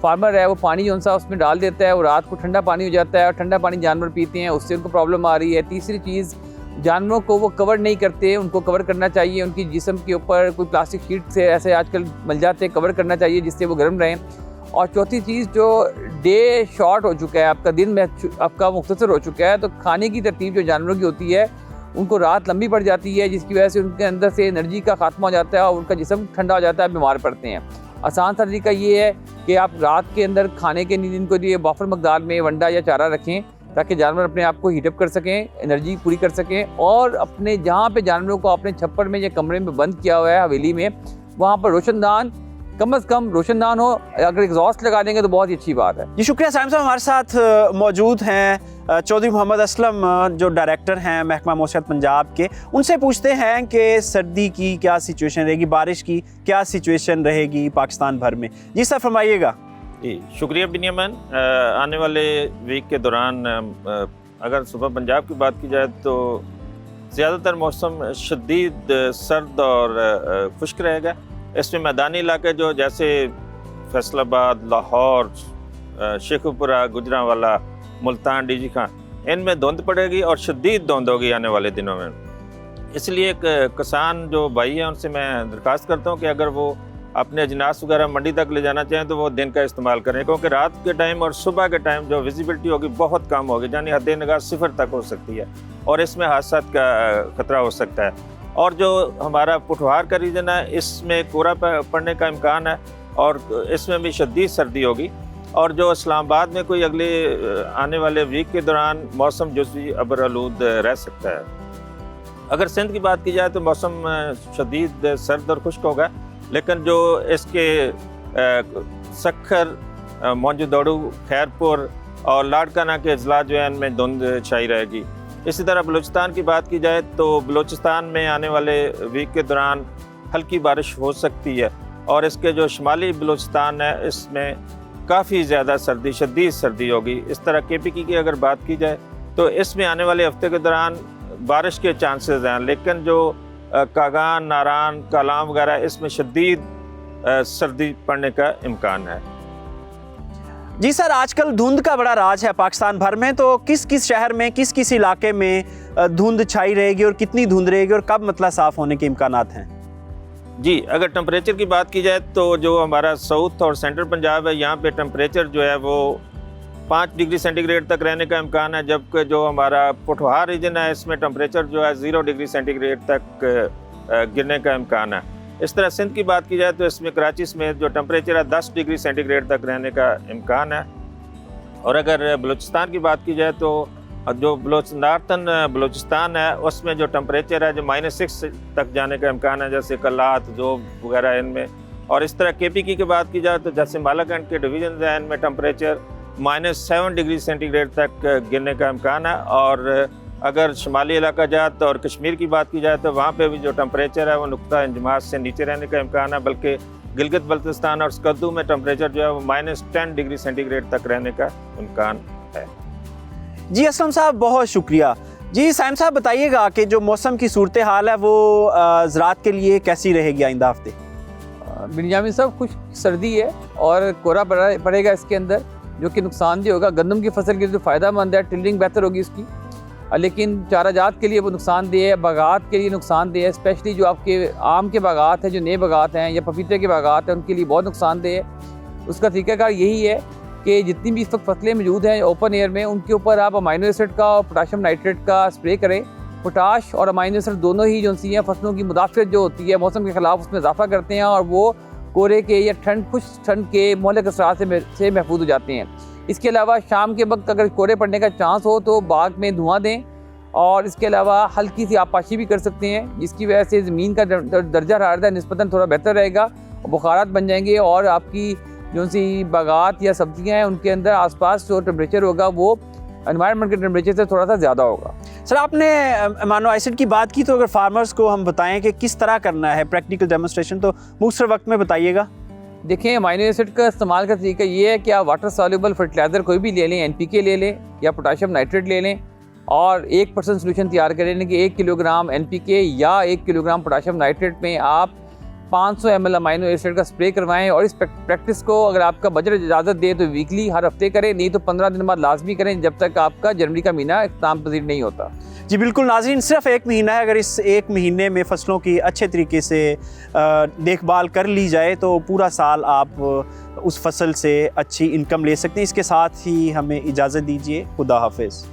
फार्मर है वो पानी जो सा उसमें डाल देता है, वो रात को ठंडा पानी हो जाता है और ठंडा पानी जानवर पीते हैं, उससे उनको प्रॉब्लम आ रही है। तीसरी चीज़, जानवरों को वो कवर नहीं करते, उनको कवर करना चाहिए, उनकी जिस्म के ऊपर कोई प्लास्टिक शीट से ऐसे आजकल मिल जाते हैं, कवर करना चाहिए जिससे वो गर्म रहें। और चौथी चीज़, जो डे शॉर्ट हो चुका है, आपका दिन में आपका मुख्तसर हो चुका है, तो खाने की तरतीब जो जानवरों की होती है उनको रात लंबी पड़ जाती है, जिसकी वजह से उनके अंदर से एनर्जी का खात्मा हो जाता है और उनका जिस्म ठंडा हो जाता है, बीमार पड़ते हैं। आसान सा तरीका ये है कि आप रात के अंदर खाने के नींद को लिए वाफर मकदार में वंडा या चारा रखें, ताकि जानवर अपने आप को हीटअप कर सकें, एनर्जी पूरी कर सकें। और अपने जहाँ पे जानवरों को अपने छप्पर में या कमरे में बंद किया हुआ है हवेली में, वहाँ पर रोशनदान, कम से कम रोशनदान हो। अगर एग्जॉस्ट लगा देंगे तो बहुत ही अच्छी बात है। जी, शुक्रिया। साइम साहब हमारे साथ मौजूद हैं चौधरी मोहम्मद असलम, जो डायरेक्टर हैं महकमा मौसमियात पंजाब के। उनसे पूछते हैं कि सर्दी की क्या सिचुएशन रहेगी, बारिश की क्या सिचुएशन रहेगी पाकिस्तान भर में। जी सर, फरमाइएगा। जी, शुक्रिया बिनियामन। आने वाले वीक के दौरान अगर सुबह पंजाब की बात की जाए तो ज़्यादातर मौसम शदीद सर्द और खुश्क रहेगा। इसमें मैदानी इलाके जो जैसे फैसलाबाद, लाहौर, शेखुपुरा, गुजरांवाला, मुल्तान, डीजी खां, इनमें धुंध पड़ेगी और शदीद धुंध होगी आने वाले दिनों में। इसलिए किसान जो भाई हैं उनसे मैं दरख्वास्त करता हूँ कि अगर वो अपने अजनास वगैरह मंडी तक ले जाना चाहें तो वो दिन का इस्तेमाल करें, क्योंकि रात के टाइम और सुबह के टाइम जो विजिबिलिटी होगी बहुत कम होगी, यानी हद निगाह 0 तक हो सकती है और इसमें हादसात का खतरा हो सकता है। और जो हमारा पुठवार का रीजन है, इसमें कोहरा पड़ने का इम्कान है और इसमें भी शदीद सर्दी होगी। और जो इस्लामाबाद में कोई अगले आने वाले वीक के दौरान मौसम जुज़वी अबरआलूद रह सकता है। अगर सिंध की बात की जाए तो मौसम शदीद सर्द और खुश्क होगा, लेकिन जो इसके सखर, मौजूदोड़ू, खैरपुर और लाड़काना के अजला जो है इनमें धुंध छाई रहेगी। इसी तरह बलूचिस्तान की बात की जाए तो बलूचिस्तान में आने वाले वीक के दौरान हल्की बारिश हो सकती है और इसके जो शुमाली बलूचिस्तान है इसमें काफ़ी ज़्यादा सर्दी, शदीद सर्दी होगी। इस तरह KPK की अगर बात की जाए तो इसमें आने वाले हफ्ते के दौरान बारिश के चांसेस हैं, लेकिन जो कागान, नारान, कालाम वगैरह इसमें शदीद सर्दी पड़ने का इम्कान है। जी सर, आजकल धुंध का बड़ा राज है पाकिस्तान भर में, तो किस किस शहर में, किस किस इलाके में धुंध छाई रहेगी और कितनी धुंध रहेगी और कब मतलब साफ़ होने के इम्कानात हैं? जी, अगर टेम्परेचर की बात की जाए तो जो हमारा साउथ और सेंट्रल पंजाब है, यहाँ पे टेम्परेचर जो है वो 5 डिग्री सेंटीग्रेड तक रहने का इम्कान है, जबकि जो हमारा पुठवार रीजन है इसमें टेम्परेचर जो है 0 डिग्री सेंटीग्रेड तक गिरने का इम्कान है। इस तरह सिंध की बात की जाए तो इसमें कराची में जो टेम्परेचर है 10 डिग्री सेंटीग्रेड तक रहने का इम्कान है। और अगर बलूचिस्तान की बात की जाए तो जो नॉर्थन बलूचिस्तान है उसमें जो टेम्परेचर है जो -6 तक जाने का इम्कान है, जैसे कल्लात जो वगैरह इनमें। और इस तरह KPK की बात की जाए तो जैसे मालाकंड के डिवीजन हैं इनमें टेम्परेचर -7 डिग्री सेंटीग्रेड तक गिरने का इम्कान है। और अगर शुमाली इलाका जात और कश्मीर की बात की जाए तो वहाँ पे भी जो टेम्परेचर है वो नुक्ता इंजमास से नीचे रहने का इम्कान है, बल्कि गिलगित बल्तिस्तान और स्कद्दू में टेम्परेचर जो है वो -10 डिग्री सेंटीग्रेड तक रहने का इम्कान है। जी असलम साहब, बहुत शुक्रिया। जी साइम साहब, बताइएगा कि जो मौसम की सूरत हाल है वो ज़राअत के लिए कैसी रहेगी आइंदा हफ्ते? बिन्यामिन साहब, कुछ सर्दी है और कोहरा पड़ेगा इसके अंदर, जो कि नुकसानदेह होगा। गंदम की फसल के लिए जो फ़ायदेमंद है, टिल्डिंग बेहतर होगी उसकी, लेकिन चाराजात के लिए वो नुकसानदेह है, बागात के लिए नुकसानदेह है। स्पेशली जो आपके आम के बागात हैं, जो नए बागात हैं या पपीते के बागात हैं, उनके लिए बहुत नुकसानदेह है। उसका तरीक़ाकार यही है कि जितनी भी इस वक्त फसलें मौजूद हैं ओपन एयर में, उनके ऊपर आप अमाइनो एसिड का और पोटाशियम नाइट्रेट का स्प्रे करें। पोटाश और अमाइनो एसिड दोनों ही जो सी हैं फसलों की मुदाफ़त जो होती है मौसम के ख़िलाफ़, उसमें इजाफा करते हैं और वो कोहरे के या खुश ठंड के मोहलक असरात से महफूज हो जाते हैं। इसके अलावा शाम के वक्त अगर कोहरे पड़ने का चांस हो तो बाग में धुआं दें, और इसके अलावा हल्की सी आबपाशी भी कर सकते हैं, जिसकी वजह से ज़मीन का दर्जा हरारत निस्बतन थोड़ा बेहतर रहेगा, बुखारात बन जाएंगे और आपकी जो सी बागात या सब्जियां हैं उनके अंदर आसपास जो टेम्परेचर होगा वो एनवायरनमेंट के टेम्परेचर से थोड़ा सा ज़्यादा होगा। सर, आपने अमाइनो एसिड की बात की, तो अगर फार्मर्स को हम बताएं कि किस तरह करना है प्रैक्टिकल डेमोन्स्ट्रेशन, तो मुख्तसर वक्त में बताइएगा। देखें, अमाइनो एसिड का इस्तेमाल का तरीका ये है कि आप वाटर सॉल्युबल फर्टिलाइज़र कोई भी ले लें, NPK ले लें या पोटाशियम नाइट्रेट ले लें, और 1% सोल्यूशन तैयार करें कि 1 किलोग्राम NPK या 1 किलोग्राम पोटाशियम नाइट्रेट में आप 500 ml अमाइनो एसिड का स्प्रे करवाएं। और इस प्रैक्टिस को अगर आपका बजट इजाज़त दे तो वीकली हर हफ्ते करें, नहीं तो 15 दिन बाद लाजमी करें, जब तक आपका जनवरी का महीना इख्तिताम पजीर नहीं होता। जी बिल्कुल नाज़रीन, सिर्फ 1 महीना है। अगर इस 1 महीने में फसलों की अच्छे तरीके से देखभाल कर ली जाए तो पूरा साल आप उस फसल से अच्छी इनकम ले सकते हैं। इसके साथ ही हमें इजाज़त दीजिए। खुदा हाफिज़।